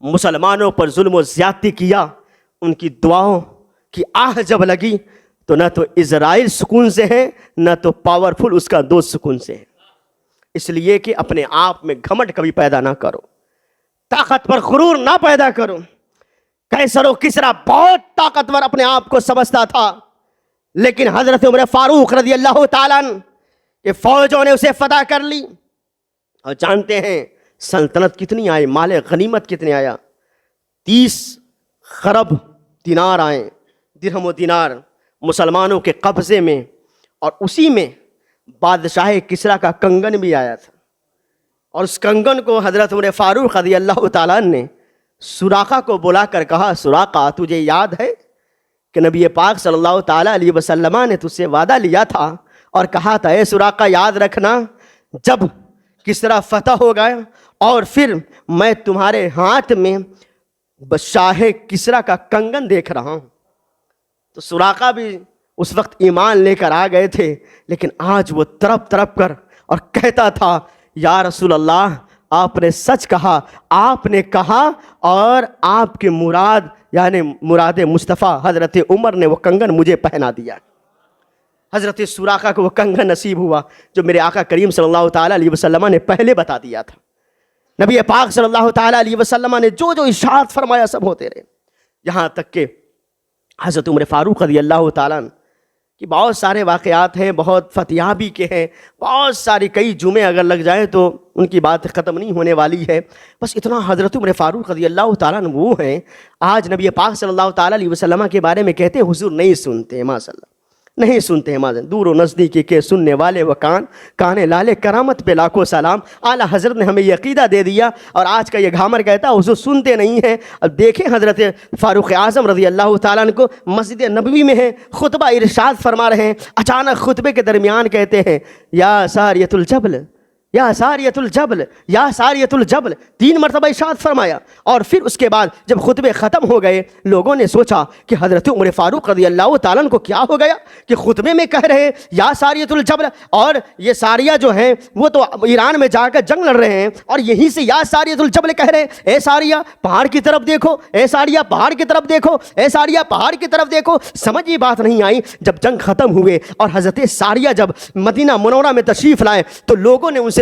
مسلمانوں پر ظلم و زیادتی کیا. ان کی دعاؤں کی آہ جب لگی تو نہ تو اسرائیل سکون سے ہے، نہ تو پاورفل اس کا دوست سکون سے ہے. اس لیے کہ اپنے آپ میں گھمنڈ کبھی پیدا نہ کرو، طاقت پر غرور نہ پیدا کرو. قیصر و کسریٰ بہت طاقتور اپنے آپ کو سمجھتا تھا، لیکن حضرت عمر فاروق رضی اللہ تعالیٰ عنہ کہ فوجوں نے اسے فتح کر لی. اور جانتے ہیں سلطنت کتنی آئی، مال غنیمت کتنے آیا، 30 خرب دینار آئے، درہم و دینار مسلمانوں کے قبضے میں. اور اسی میں بادشاہ کسریٰ کا کنگن بھی آیا تھا، اور اس کنگن کو حضرت عمر فاروق رضی اللہ تعالیٰ نے سراقہ کو بلا کر کہا، سراقہ تجھے یاد ہے کہ نبی پاک صلی اللہ تعالیٰ علیہ وسلم نے تجھ سے وعدہ لیا تھا اور کہا تھا اے سراقہ یاد رکھنا جب کسریٰ فتح ہو گئے اور پھر میں تمہارے ہاتھ میں شاہ کسریٰ کا کنگن دیکھ رہا ہوں. تو سراقہ بھی اس وقت ایمان لے کر آ گئے تھے، لیکن آج وہ تڑپ تڑپ کر اور کہتا تھا یا رسول اللہ آپ نے سچ کہا، آپ نے کہا اور آپ کے مراد یعنی مراد مصطفیٰ حضرت عمر نے وہ کنگن مجھے پہنا دیا. حضرت سراقہ کو وہ کنگن نصیب ہوا جو میرے آقا کریم صلی اللہ تعالیٰ علیہ وسلم نے پہلے بتا دیا تھا. نبی پاک صلی اللہ تعالیٰ علیہ وسلم نے جو جو ارشاد فرمایا سب ہوتے رہے. یہاں تک کہ حضرت عمر فاروق رضی اللہ تعالیٰ کہ بہت سارے واقعات ہیں، بہت فتیابی کے ہیں، بہت ساری کئی جمعے اگر لگ جائیں تو ان کی بات ختم نہیں ہونے والی ہے. بس اتنا حضرت عمر فاروق رضی اللہ تعالیٰ وہ ہیں، آج نبی پاک صلی اللہ تعالیٰ علیہ وسلم کے بارے میں کہتے ہیں حضور نہیں سنتے ہیں، ماشاء اللہ نہیں سنتے ہیں، ماذا دور و نزدیکی کے سننے والے و کان لالے کرامت پہ لاکھوں سلام. اعلیٰ حضرت نے ہمیں یہ عقیدہ دے دیا اور آج کا یہ گھامر کہتا ہے حضور سنتے نہیں ہیں. اب دیکھیں حضرت فاروق اعظم رضی اللہ تعالیٰ عنہ کو مسجد نبوی میں ہیں، خطبہ ارشاد فرما رہے ہیں، اچانک خطبے کے درمیان کہتے ہیں یا ساریۃ الجبل یا ساریۃ الجبل یا ساریۃ الجبل 3 مرتبہ ارشاد فرمایا. اور پھر اس کے بعد جب خطبے ختم ہو گئے لوگوں نے سوچا کہ حضرت عمر فاروق رضی اللہ تعالیٰ عنہ کو کیا ہو گیا کہ خطبے میں کہہ رہے ہیں یا ساریۃ الجبل, اور یہ ساریہ جو ہیں وہ تو ایران میں جا کر جنگ لڑ رہے ہیں اور یہیں سے یا ساریۃ الجبل کہہ رہے ہیں. اے ساریہ پہاڑ کی طرف دیکھو, اے ساریہ پہاڑ کی طرف دیکھو, اے ساریہ پہاڑ کی طرف دیکھو. سمجھ یہ بات نہیں آئی. جب جنگ ختم ہوئے اور حضرت ساریہ جب مدینہ منورہ میں تشریف لائے تو لوگوں نے ان سے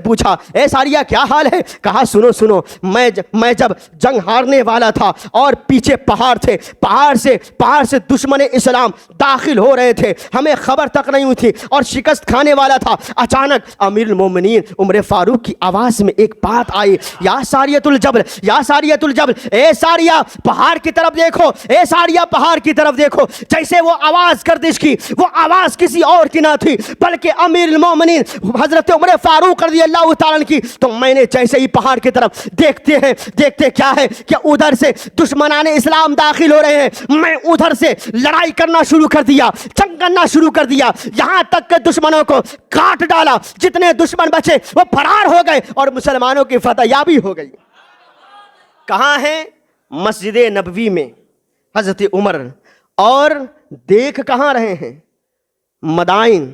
پوچھا اے ساریہ کیا حال ہے؟ کہا سنو میں جب جنگ ہارنے والا تھا اور پیچھے پہاڑ تھے, پہاڑ سے دشمن اسلام داخل ہو رہے تھے, ہمیں خبر تک نہیں ہوئی تھی اور شکست کھانے والا تھا. اچانک امیر المومنین عمر فاروق کی آواز میں ایک بات آئی, یا ساریۃ الجبل, یا ساریۃ الجبل, اے ساریہ پہاڑ کی طرف دیکھو, اے ساریہ پہاڑ کی طرف دیکھو. جیسے وہ آواز گردش کی, وہ آواز کسی اور کی نہ تھی بلکہ امیر المومنین حضرت عمر فاروق رضی اللہ تعالیٰ کی. تو میں نے جیسے ہی پہاڑ کی طرف دیکھتے کیا ہے کہ ادھر سے دشمنان اسلام داخل ہو رہے ہیں. میں ادھر سے لڑائی کرنا شروع کر دیا, جنگ کرنا شروع کر دیا, یہاں تک کہ دشمنوں کو کاٹ ڈالا. جتنے دشمن بچے وہ فرار ہو گئے اور مسلمانوں کی فتح یابی ہو گئی. کہاں ہیں؟ مسجد نبوی میں حضرت عمر. اور دیکھ کہاں رہے ہیں؟ مدائن.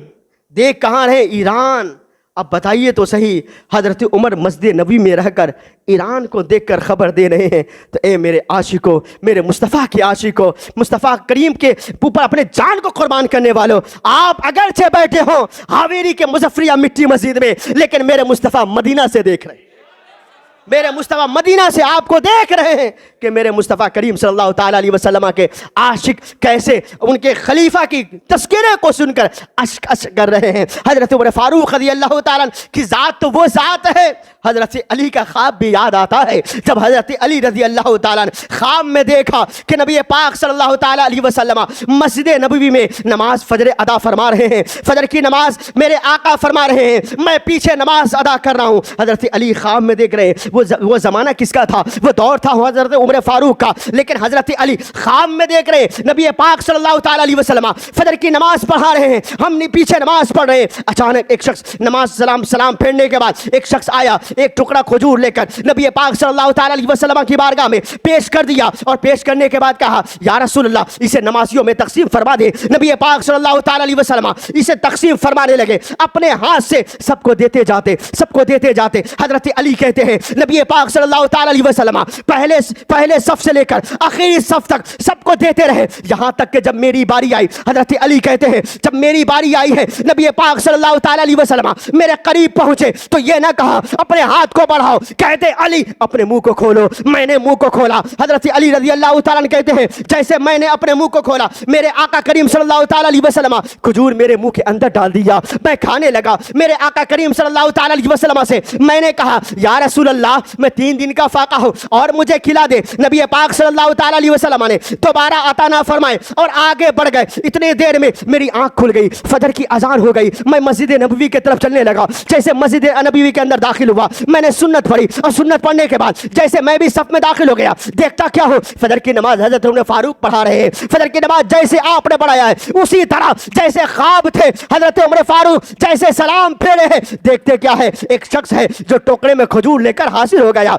دیکھ کہاں رہے؟ ایران. اب بتائیے تو صحیح, حضرت عمر مسجد نبوی میں رہ کر ایران کو دیکھ کر خبر دے رہے ہیں. تو اے میرے عاشقوں, میرے مصطفیٰ کے عاشقوں, مصطفیٰ کریم کے اوپر اپنے جان کو قربان کرنے والوں, آپ اگرچہ بیٹھے ہوں ہاویری کے مظفریہ مٹی مسجد میں, لیکن میرے مصطفیٰ مدینہ سے دیکھ رہے ہیں. میرے مصطفیٰ مدینہ سے آپ کو دیکھ رہے ہیں کہ میرے مصطفیٰ کریم صلی اللہ تعالیٰ علیہ وسلم کے عاشق کیسے ان کے خلیفہ کی تذکرے کو سن کر اشک کر رہے ہیں. حضرت عمر فاروق رضی اللہ تعالیٰ کی ذات تو وہ ذات ہے. حضرت علی کا خواب بھی یاد آتا ہے. جب حضرت علی رضی اللہ تعالیٰ نے خواب میں دیکھا کہ نبی پاک صلی اللہ تعالیٰ علیہ وسلم مسجد نبوی میں نماز فجر ادا فرما رہے ہیں, فجر کی نماز میرے آقا فرما رہے ہیں, میں پیچھے نماز ادا کر رہا ہوں. حضرت علی خواب میں دیکھ رہے ہیں. وہ زمانہ کس کا تھا؟ وہ دور تھا حضرت عمر فاروق کا. لیکن حضرت علی خواب میں دیکھ رہے ہیں نبی پاک صلی اللہ تعالیٰ علیہ وسلم فجر کی نماز پڑھا رہے ہیں, ہم نے پیچھے نماز پڑھ رہے ہیں. اچانک ایک شخص نماز سلام پھیرنے کے بعد ایک شخص آیا, ایک ٹکڑا کھجور لے کر نبی پاک صلی اللہ تعالیٰ علیہ وسلم کی بارگاہ میں پیش کر دیا, اور پیش کرنے کے بعد کہا یا رسول اللہ اسے نمازیوں میں تقسیم فرما دے. نبی پاک صلی اللہ تعالیٰ علیہ وسلم اسے تقسیم فرمانے لگے, اپنے ہاتھ سے سب کو دیتے جاتے. حضرت علی کہتے ہیں نبی پاک صلی اللہ تعالیٰ علیہ وسلم پہلے صف سے لے کر آخری صف تک سب کو دیتے رہے, یہاں تک کہ جب میری باری آئی. حضرت علی کہتے ہیں جب میری باری آئی ہے نبی پاک صلی اللہ تعالیٰ علیہ وسلم میرے قریب پہنچے تو یہ نہ کہا اپنے ہاتھ کو بڑھاؤ, کہتے علی اپنے منہ کو کھولو. میں نے منہ کو کھولا. حضرت علی رضی اللہ تعالیٰ عنہ کہتے ہیں جیسے میں نے اپنے منہ کو کھولا میرے آقا کریم صلی اللہ تعالیٰ علیہ وسلم کھجور میرے منہ کے اندر ڈال دیا. میں کھانے لگا. میرے آقا کریم صلی اللہ تعالیٰ علیہ وسلم سے میں نے کہا یا رسول اللہ میں 3 دن کا فاقہ ہوں اور مجھے کھلا دے. نبی پاک صلی اللہ تعالیٰ علیہ وسلم نے دوبارہ عطا نہ فرمائے اور آگے بڑھ گئے. اتنے دیر میں میری آنکھ کھل گئی, فجر کی اذان ہو گئی. میں مسجد نبوی کی طرف چلنے لگا. جیسے مسجد نبوی کے اندر داخل ہوا میں نے سنت پڑھی, اور سنت پڑھنے کے بعد جیسے میں بھی صف میں داخل ہو گیا, دیکھتا کیا ہو فجر کی نماز حضرت عمر فاروق پڑھا رہے ہیں. فجر کی نماز جیسے آپ نے پڑھایا ہے اسی طرح جیسے خواب تھے حضرت عمر فاروق جیسے سلام پھیرے ہیں. دیکھتے کیا ہے, ایک شخص ہے جو ٹوکرے میں کھجور لے کر حاضر ہو گیا.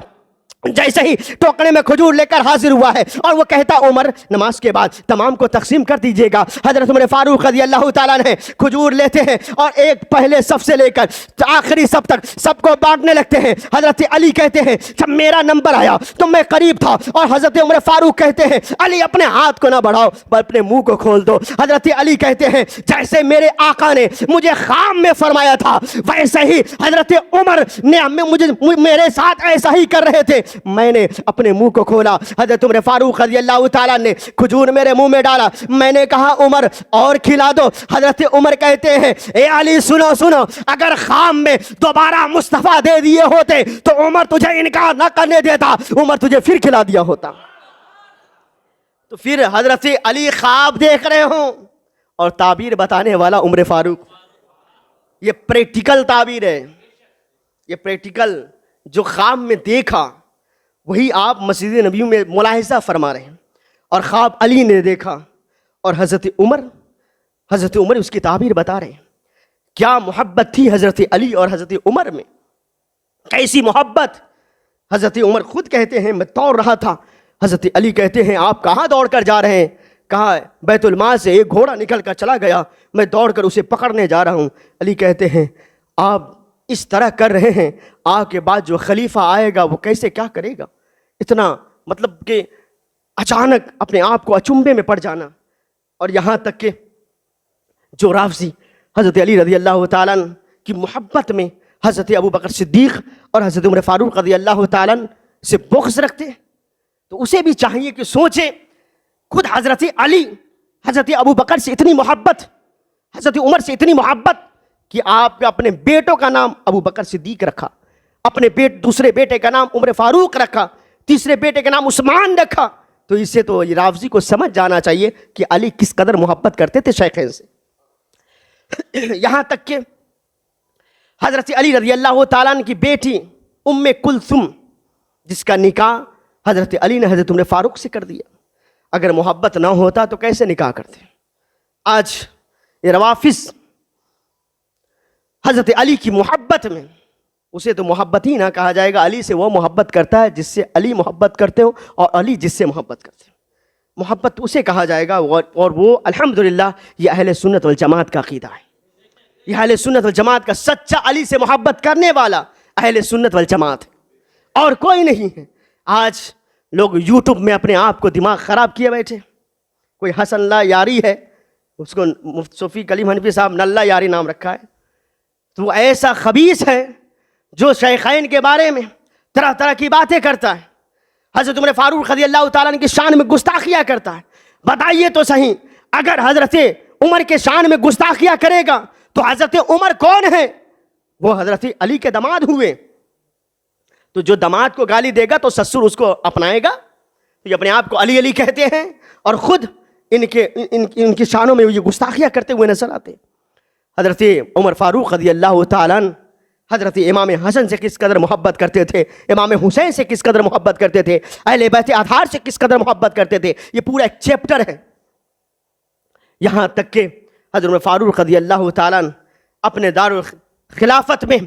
جیسے ہی ٹوکرے میں کھجور لے کر حاضر ہوا ہے اور وہ کہتا عمر نماز کے بعد تمام کو تقسیم کر دیجیے گا. حضرت عمر فاروق رضی اللہ تعالیٰ نے کھجور لیتے ہیں اور ایک پہلے صف سے لے کر آخری صف تک سب کو بانٹنے لگتے ہیں. حضرت علی کہتے ہیں جب میرا نمبر آیا تو میں قریب تھا, اور حضرت عمر فاروق کہتے ہیں علی اپنے ہاتھ کو نہ بڑھاؤ پر اپنے منہ کو کھول دو. حضرت علی کہتے ہیں جیسے میرے آقا نے مجھے خواب میں فرمایا تھا ویسے ہی حضرت عمر نے میرے ساتھ ایسا ہی کر رہے تھے. میں نے اپنے منہ کو کھولا. حضرت عمر فاروق رضی اللہ تعالیٰ نے کھجور میرے منہ میں ڈالا. میں نے کہا عمر اور کھلا دو. حضرت عمر کہتے ہیں اے علی سنو, اگر خام میں دوبارہ مصطفیٰ دے دیے ہوتے تو عمر تجھے انکار نہ کرنے دیتا, عمر تجھے پھر کھلا دیا ہوتا. تو پھر حضرت علی خواب دیکھ رہے ہوں اور تعبیر بتانے والا عمر فاروق. یہ پریکٹیکل تعبیر ہے, یہ پریکٹیکل جو خواب میں دیکھا وہی آپ مسجد نبی میں ملاحظہ فرما رہے ہیں. اور خواب علی نے دیکھا اور حضرت عمر اس کی تعبیر بتا رہے ہیں. کیا محبت تھی حضرت علی اور حضرت عمر میں، کیسی محبت. حضرت عمر خود کہتے ہیں میں دوڑ رہا تھا. حضرت علی کہتے ہیں آپ کہاں دوڑ کر جا رہے ہیں؟ کہا بیت المال سے ایک گھوڑا نکل کر چلا گیا، میں دوڑ کر اسے پکڑنے جا رہا ہوں. علی کہتے ہیں آپ اس طرح کر رہے ہیں، آپ کے بعد جو خلیفہ آئے گا وہ کیسے کیا کرے گا؟ اتنا مطلب کہ اچانک اپنے آپ کو اچنبے میں پڑ جانا. اور یہاں تک کہ جو رافضی حضرت علی رضی اللہ تعالیٰ عنہ کی محبت میں حضرت ابو بکر صدیق اور حضرت عمر فاروق رضی اللہ تعالیٰ عنہ سے بغض رکھتے ہیں، تو اسے بھی چاہیے کہ سوچے خود حضرت علی حضرت ابو بکر سے اتنی محبت، حضرت عمر سے اتنی محبت کہ آپ نے اپنے بیٹوں کا نام ابو بکر صدیق رکھا، اپنے دوسرے بیٹے کا نام عمر فاروق رکھا، تیسرے بیٹے کا نام عثمان رکھا. تو اس سے تو یہ رافضی کو سمجھ جانا چاہیے کہ علی کس قدر محبت کرتے تھے شیخین سے. یہاں تک کہ حضرت علی رضی اللہ تعالیٰ عنہ کی بیٹی ام کلثوم جس کا نکاح حضرت علی نے حضرت عمر فاروق سے کر دیا. اگر محبت نہ ہوتا تو کیسے نکاح کرتے؟ آج یہ روافض حضرت علی کی محبت میں، اسے تو محبت ہی نہ کہا جائے گا، علی سے وہ محبت کرتا ہے جس سے علی محبت کرتے ہو اور علی جس سے محبت کرتے ہیں. محبت اسے کہا جائے گا، اور وہ الحمدللہ یہ اہل سنت والجماعت کا عقیدہ ہے. یہ اہل سنت والجماعت کا سچا علی سے محبت کرنے والا اہل سنت والجماعت ہے، اور کوئی نہیں ہے. آج لوگ یوٹیوب میں اپنے آپ کو دماغ خراب کیے بیٹھے. کوئی حسن اللہ یاری ہے، اس کو مفتی صوفی کلیم حنفی صاحب نے اللہ یاری نام رکھا ہے. تو وہ ایسا خبیث ہے جو شیخین کے بارے میں طرح طرح کی باتیں کرتا ہے، حضرت عمر فاروق رضی اللہ تعالیٰ عنہ کی شان میں گستاخیاں کرتا ہے. بتائیے تو صحیح، اگر حضرت عمر کے شان میں گستاخیاں کرے گا تو حضرت عمر کون ہے؟ وہ حضرت علی کے داماد ہوئے. تو جو داماد کو گالی دے گا تو سسر اس کو اپنائے گا. یہ اپنے آپ کو علی علی کہتے ہیں اور خود ان کی شانوں میں یہ گستاخیاں کرتے ہوئے نظر آتے. حضرت عمر فاروق رضی اللہ تعالیٰ عنہ حضرت امام حسن سے کس قدر محبت کرتے تھے، امام حسین سے کس قدر محبت کرتے تھے، اہل بیت اطہار سے کس قدر محبت کرتے تھے، یہ پورا ایک چیپٹر ہے. یہاں تک کہ حضرت عمر فاروق رضی اللہ تعالیٰ عنہ اپنے دارالخلافت میں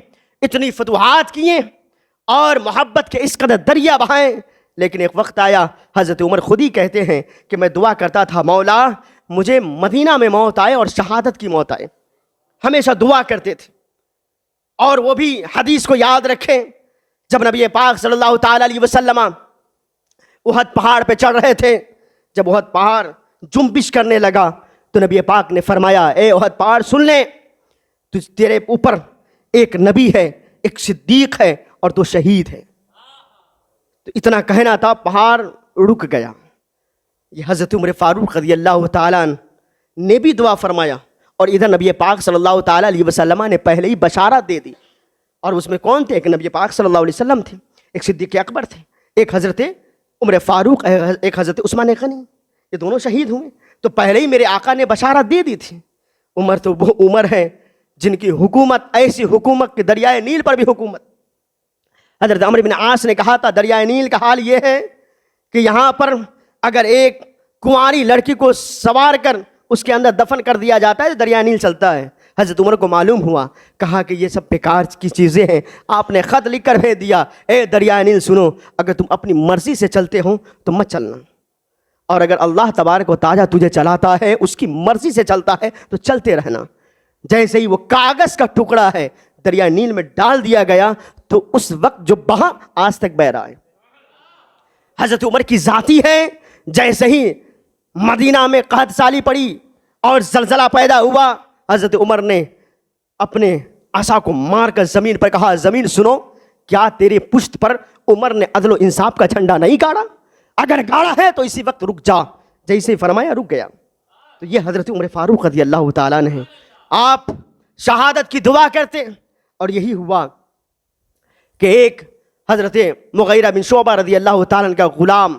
اتنی فتوحات کیے اور محبت کے اس قدر دریا بہائیں، لیکن ایک وقت آیا حضرت عمر خود ہی کہتے ہیں کہ میں دعا کرتا تھا مولا مجھے مدینہ میں موت آئے اور شہادت کی موت آئے. ہمیشہ دعا کرتے تھے. اور وہ بھی حدیث کو یاد رکھیں، جب نبی پاک صلی اللہ تعالیٰ علیہ وسلم احد پہاڑ پہ چڑھ رہے تھے، جب احد پہاڑ جنبش کرنے لگا تو نبی پاک نے فرمایا اے احد پہاڑ سن لے، تو تیرے اوپر ایک نبی ہے، ایک صدیق ہے اور تو شہید ہے. تو اتنا کہنا تھا، پہاڑ رک گیا. یہ حضرت عمر فاروق رضی اللہ تعالیٰ عنہ نے بھی دعا فرمایا، اور ادھر نبی پاک صلی اللہ تعالیٰ علیہ وسلم نے پہلے ہی بشارت دے دی. اور اس میں کون تھے؟ ایک نبی پاک صلی اللہ علیہ وسلم تھے، ایک صدیق اکبر تھے، ایک حضرت عمر فاروق، ایک حضرت عثمان غنی. یہ دونوں شہید ہوئے. تو پہلے ہی میرے آقا نے بشارت دے دی تھی. عمر تو وہ عمر ہے جن کی حکومت ایسی حکومت کہ دریائے نیل پر بھی حکومت. حضرت عمرو بن عاص نے کہا تھا دریائے نیل کا حال یہ ہے کہ یہاں پر اگر ایک کنواری لڑکی کو سوار کر اس کے اندر دفن کر دیا جاتا ہے تو دریائے نیل چلتا ہے. حضرت عمر کو معلوم ہوا، کہا کہ یہ سب بیکار کی چیزیں ہیں. آپ نے خط لکھ کر بھیج دیا، اے دریائے نیل سنو، اگر تم اپنی مرضی سے چلتے ہو تو مت چلنا، اور اگر اللہ تبارک و تعالیٰ تجھے چلاتا ہے، اس کی مرضی سے چلتا ہے تو چلتے رہنا. جیسے ہی وہ کاغذ کا ٹکڑا ہے دریائے نیل میں ڈال دیا گیا تو اس وقت جو بہا آج تک بہ رہا ہے. حضرت عمر کی ذاتی ہے. جیسے ہی مدینہ میں قحط سالی پڑی اور زلزلہ پیدا ہوا، حضرت عمر نے اپنے عصا کو مار کر زمین پر کہا زمین سنو، کیا تیرے پشت پر عمر نے عدل و انصاف کا جھنڈا نہیں گاڑا؟ اگر گاڑا ہے تو اسی وقت رک جا. جیسے فرمایا رک گیا. تو یہ حضرت عمر فاروق رضی اللہ تعالیٰ نے آپ شہادت کی دعا کرتے، اور یہی ہوا کہ ایک حضرت مغیرہ بن شعبہ رضی اللہ تعالیٰ کا غلام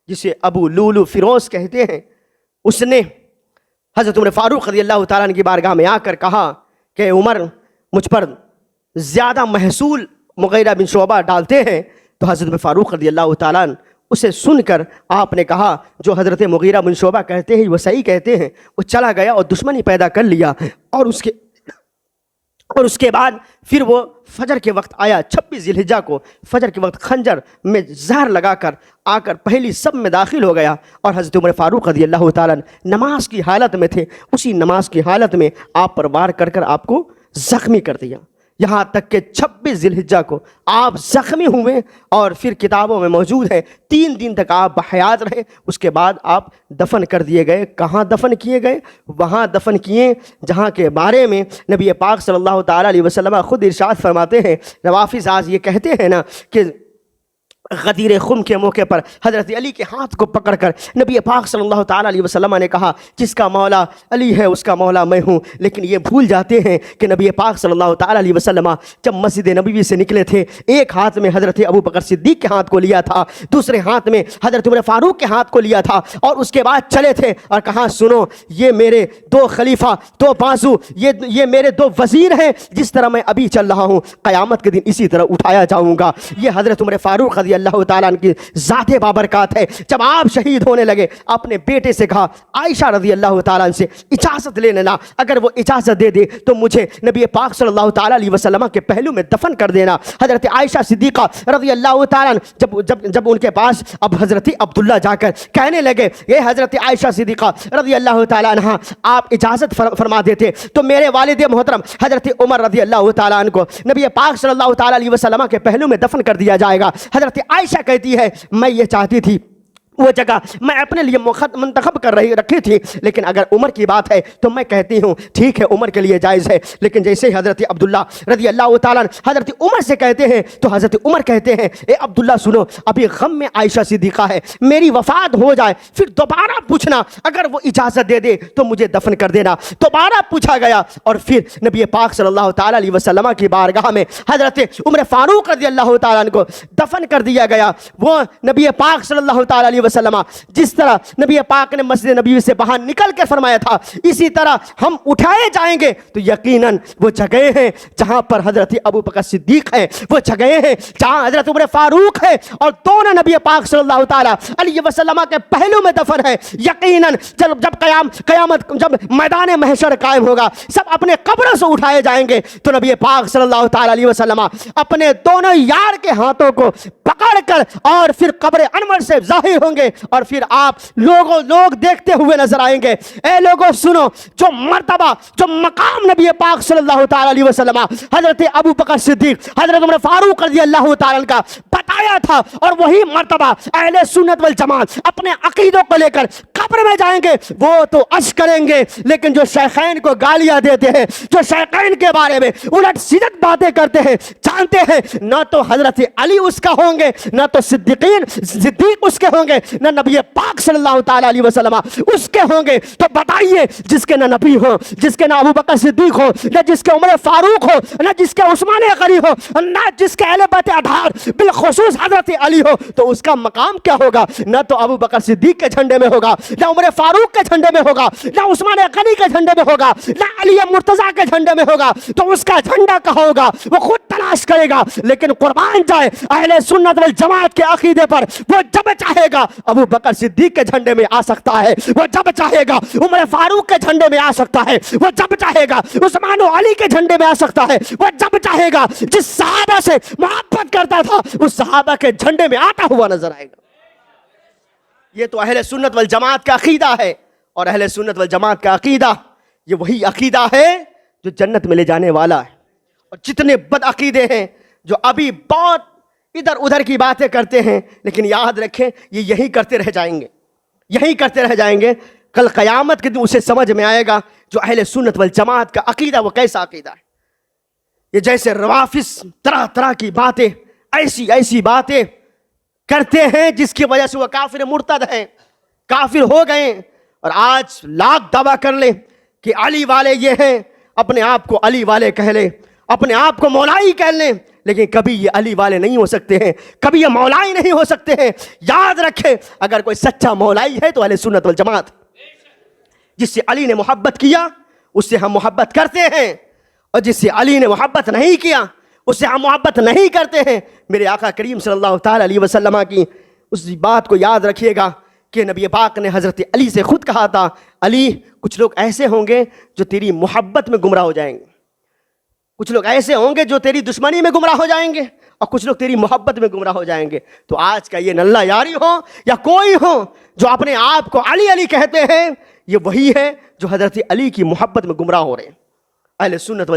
جسے ابو لولو فیروز کہتے ہیں، اس نے حضرت عمر فاروق رضی اللہ تعالیٰ کی بارگاہ میں آ کر کہا کہ عمر مجھ پر زیادہ محصول مغیرہ بن شعبہ ڈالتے ہیں. تو حضرت عمر فاروق رضی اللہ تعالیٰ اسے سن کر آپ نے کہا جو حضرت مغیرہ بن شعبہ کہتے ہیں وہ صحیح کہتے ہیں. وہ چلا گیا اور دشمنی پیدا کر لیا اور اس کے اور اس کے بعد پھر وہ فجر کے وقت آیا، 26 ذی الحجہ کو فجر کے وقت خنجر میں زہر لگا کر آ کر پہلی صف میں داخل ہو گیا، اور حضرت عمر فاروق رضی اللہ تعالیٰ نماز کی حالت میں تھے، اسی نماز کی حالت میں آپ پر وار کر کر آپ کو زخمی کر دیا، یہاں تک کہ 26 ذی الحجہ کو آپ زخمی ہوئے، اور پھر کتابوں میں موجود ہے 3 دن تک آپ بحیات رہے، اس کے بعد آپ دفن کر دیے گئے۔ کہاں دفن کیے گئے؟ وہاں دفن کیے جہاں کے بارے میں نبی پاک صلی اللہ تعالیٰ علیہ وسلم خود ارشاد فرماتے ہیں، روافض آج یہ کہتے ہیں نا کہ غدیر خم کے موقع پر حضرت علی کے ہاتھ کو پکڑ کر نبی پاک صلی اللہ تعالیٰ علیہ وسلم نے کہا جس کا مولا علی ہے اس کا مولا میں ہوں، لیکن یہ بھول جاتے ہیں کہ نبی پاک صلی اللہ تعالیٰ علیہ وسلم جب مسجد نبوی سے نکلے تھے، ایک ہاتھ میں حضرت ابو بکر صدیق کے ہاتھ کو لیا تھا، دوسرے ہاتھ میں حضرت عمر فاروق کے ہاتھ کو لیا تھا، اور اس کے بعد چلے تھے اور کہا سنو یہ میرے 2 خلیفہ، 2 بازو، یہ میرے 2 وزیر ہیں، جس طرح میں ابھی چل رہا ہوں قیامت کے دن اسی طرح اٹھایا جاؤں گا۔ یہ حضرت عمر فاروق رضی اللہ تعالیٰ عنہ کی ذات بابرکات ہے۔ جب آپ شہید ہونے لگے اپنے بیٹے سے کہا عائشہ رضی اللہ تعالیٰ عنہ سے اجازت لے لینا، اگر وہ اجازت دے دے تو مجھے نبی پاک صلی اللہ تعالیٰ علیہ وسلم کے پہلو میں دفن کر دینا۔ حضرت عائشہ صدیقہ رضی اللہ تعالیٰ عنہ جب ان کے پاس اب حضرت عبداللہ جا کر کہنے لگے یہ حضرت عائشہ صدیقہ رضی اللہ تعالیٰ عنہ آپ اجازت فرما دیتے تو میرے والد محترم حضرت عمر رضی اللہ تعالیٰ عنہ کو نبی پاک صلی اللہ تعالیٰ علیہ وسلم کے پہلو میں دفن کر دیا جائے گا۔ حضرت عائشہ کہتی ہے میں یہ چاہتی تھی وہ جگہ میں اپنے لیے منتخب کر رکھی تھی، لیکن اگر عمر کی بات ہے تو میں کہتی ہوں ٹھیک ہے عمر کے لیے جائز ہے، لیکن جیسے حضرت عبداللہ رضی اللہ تعالیٰ حضرت عمر سے کہتے ہیں تو حضرت عمر کہتے ہیں اے عبداللہ سنو، ابھی غم میں عائشہ صدیقہ ہے، میری وفات ہو جائے پھر دوبارہ پوچھنا، اگر وہ اجازت دے دے تو مجھے دفن کر دینا۔ دوبارہ پوچھا گیا اور پھر نبی پاک صلی اللہ تعالیٰ علیہ وسلم کی بارگاہ میں حضرت عمر فاروق رضی اللہ تعالیٰ عنہ کو دفن کر دیا گیا۔ وہ نبی پاک صلی اللہ تعالیٰ علیہ وسلم جس طرح نبی پاک نے مسجد نبوی سے باہر نکل کر فرمایا تھا اسی طرح ہم اٹھائے جائیں گے، تو یقیناً وہ جگہیں ہیں جہاں پر حضرت ابو بکر صدیق ہے، وہ جگہیں ہیں جہاں حضرت عمر فاروق ہے، اور دونوں نبی پاک صلی اللہ تعالیٰ علیہ وسلم کے پہلو میں دفن ہے۔ یقیناً جب قیامت جب میدان محشر قائم ہوگا سب اپنے قبروں سے اٹھائے جائیں گے، تو نبی پاک صلی اللہ تعالیٰ علیہ وسلم اپنے دونوں یار کے ہاتھوں کو پکڑ کر اور پھر قبر انور سے ظاہر ہوں گے، اور پھر آپ لوگ دیکھتے ہوئے نظر آئیں گے۔ اے لوگوں سنو، جو مرتبہ جو مقام نبی پاک صلی اللہ تعالیٰ علیہ وسلم حضرت ابو بکر صدیق حضرت عمر فاروق رضی اللہ تعالیٰ کا بتایا تھا، اور وہی مرتبہ اہل سنت والجماعت اپنے عقیدوں کو لے کر قبر میں جائیں گے، وہ تو عش کریں گے، لیکن جو شیخین کو گالیاں دیتے ہیں، جو شیخین کے بارے میں الٹ سیدھت باتیں کرتے ہیں، جانتے ہیں نہ تو حضرت علی اس کا ہوں گے، نہ تو صدیق اس کے ہوں گے، نہ نبی پاک صلی اللہ تعالیٰ علیہ وسلم اس کے ہوں گے۔ تو بتائیے جس کے نہ نبی ہو، جس کے نہ ابو بکر صدیق ہو، نہ جس کے عمر فاروق ہو، نہ جس کے عثمان غنی ہو، نہ جس کے اہل بیت اطہار بالخصوص حضرت علی ہو، تو اس کا مقام کیا ہوگا؟ نہ تو ابو بکر صدیق کے جھنڈے میں ہوگا، نہ عمر فاروق کے جھنڈے میں ہوگا، نہ عثمان غنی کے جھنڈے میں ہوگا، نہ علی مرتضیٰ کے جھنڈے میں ہوگا۔ تو اس کا جھنڈا کہاں ہوگا وہ خود تلاش کرے گا، لیکن قربان جائے اہل سنت والجماعت کے عقیدے پر، وہ جب چاہے گا ابو بکر صدیق کے جھنڈے میں آ سکتا ہے، وہ جب چاہے گا عمر فاروق کے جھنڈے میں آ سکتا ہے، وہ جب چاہے گا عثمان و علی کے جھنڈے میں آ سکتا ہے، وہ جب چاہے گا جس صحابہ سے محبت کرتا تھا اس صحابہ کے جھنڈے میں آتا ہوا نظر آئے گا۔ یہ تو اہل سنت والجماعت کا عقیدہ ہے، اور اہل سنت والجماعت کا عقیدہ یہ وہی عقیدہ ہے جو جنت میں لے جانے والا ہے۔ اور جتنے بد عقیدے ہیں جو ابھی بہت ادھر ادھر کی باتیں کرتے ہیں، لیکن یاد رکھیں یہ یہی کرتے رہ جائیں گے، یہی کرتے رہ جائیں گے۔ کل قیامت کے دن اسے سمجھ میں آئے گا جو اہل سنت والجماعت کا عقیدہ وہ کیسا عقیدہ ہے۔ یہ جیسے روافض طرح طرح کی باتیں، ایسی باتیں کرتے ہیں جس کی وجہ سے وہ کافر مرتد ہیں، کافر ہو گئے، اور آج لاکھ دعویٰ کر لیں کہ علی والے یہ ہیں، اپنے آپ کو علی والے کہہ لیں، اپنے آپ کو مولائی کہہ لیں، لیکن کبھی یہ علی والے نہیں ہو سکتے ہیں، کبھی یہ مولائی نہیں ہو سکتے ہیں۔ یاد رکھیں اگر کوئی سچا مولائی ہے تو اہل سنت والجماعت، جس سے علی نے محبت کیا اس سے ہم محبت کرتے ہیں، اور جس سے علی نے محبت نہیں کیا اس سے ہم محبت نہیں کرتے ہیں۔ میرے آقا کریم صلی اللہ تعالیٰ علیہ وسلم کی اس بات کو یاد رکھیے گا کہ نبی پاک نے حضرت علی سے خود کہا تھا علی کچھ لوگ ایسے ہوں گے جو تیری محبت میں گمراہ ہو جائیں گے، کچھ لوگ ایسے ہوں گے جو تیری دشمنی میں گمراہ ہو جائیں گے اور کچھ لوگ تیری محبت میں گمراہ ہو جائیں گے. تو آج کا یہ نلہ یاری ہو یا کوئی ہو جو اپنے آپ کو علی علی کہتے ہیں، یہ وہی ہے جو حضرت علی کی محبت میں گمراہ ہو رہے ہیں. اہل سنت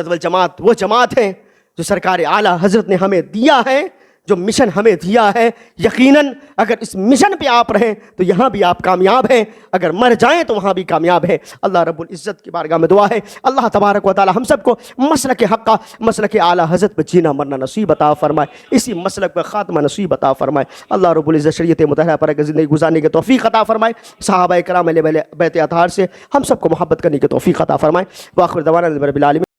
والجماعت وہ جماعت ہے جو سرکار اعلیٰ حضرت نے ہمیں دیا ہے، جو مشن ہمیں دیا ہے. یقیناً اگر اس مشن پہ آپ رہیں تو یہاں بھی آپ کامیاب ہیں، اگر مر جائیں تو وہاں بھی کامیاب ہیں. اللہ رب العزت کی بارگاہ میں دعا ہے اللہ تبارک و تعالی ہم سب کو مسلک حق کا، مسلک اعلیٰ حضرت پہ جینا مرنا نصیب عطا فرمائے، اسی مسلک پہ خاتمہ نصیب عطا فرمائے. اللہ رب العزت شریعت مطہرہ پر زندگی گزارنے کی توفیق عطا فرمائے. صحابہ کرام اہل بیت اطہار سے ہم سب کو محبت کرنے کی توفیق عطا فرمائے. وآخر دعوانا الحمد للہ رب العالمین.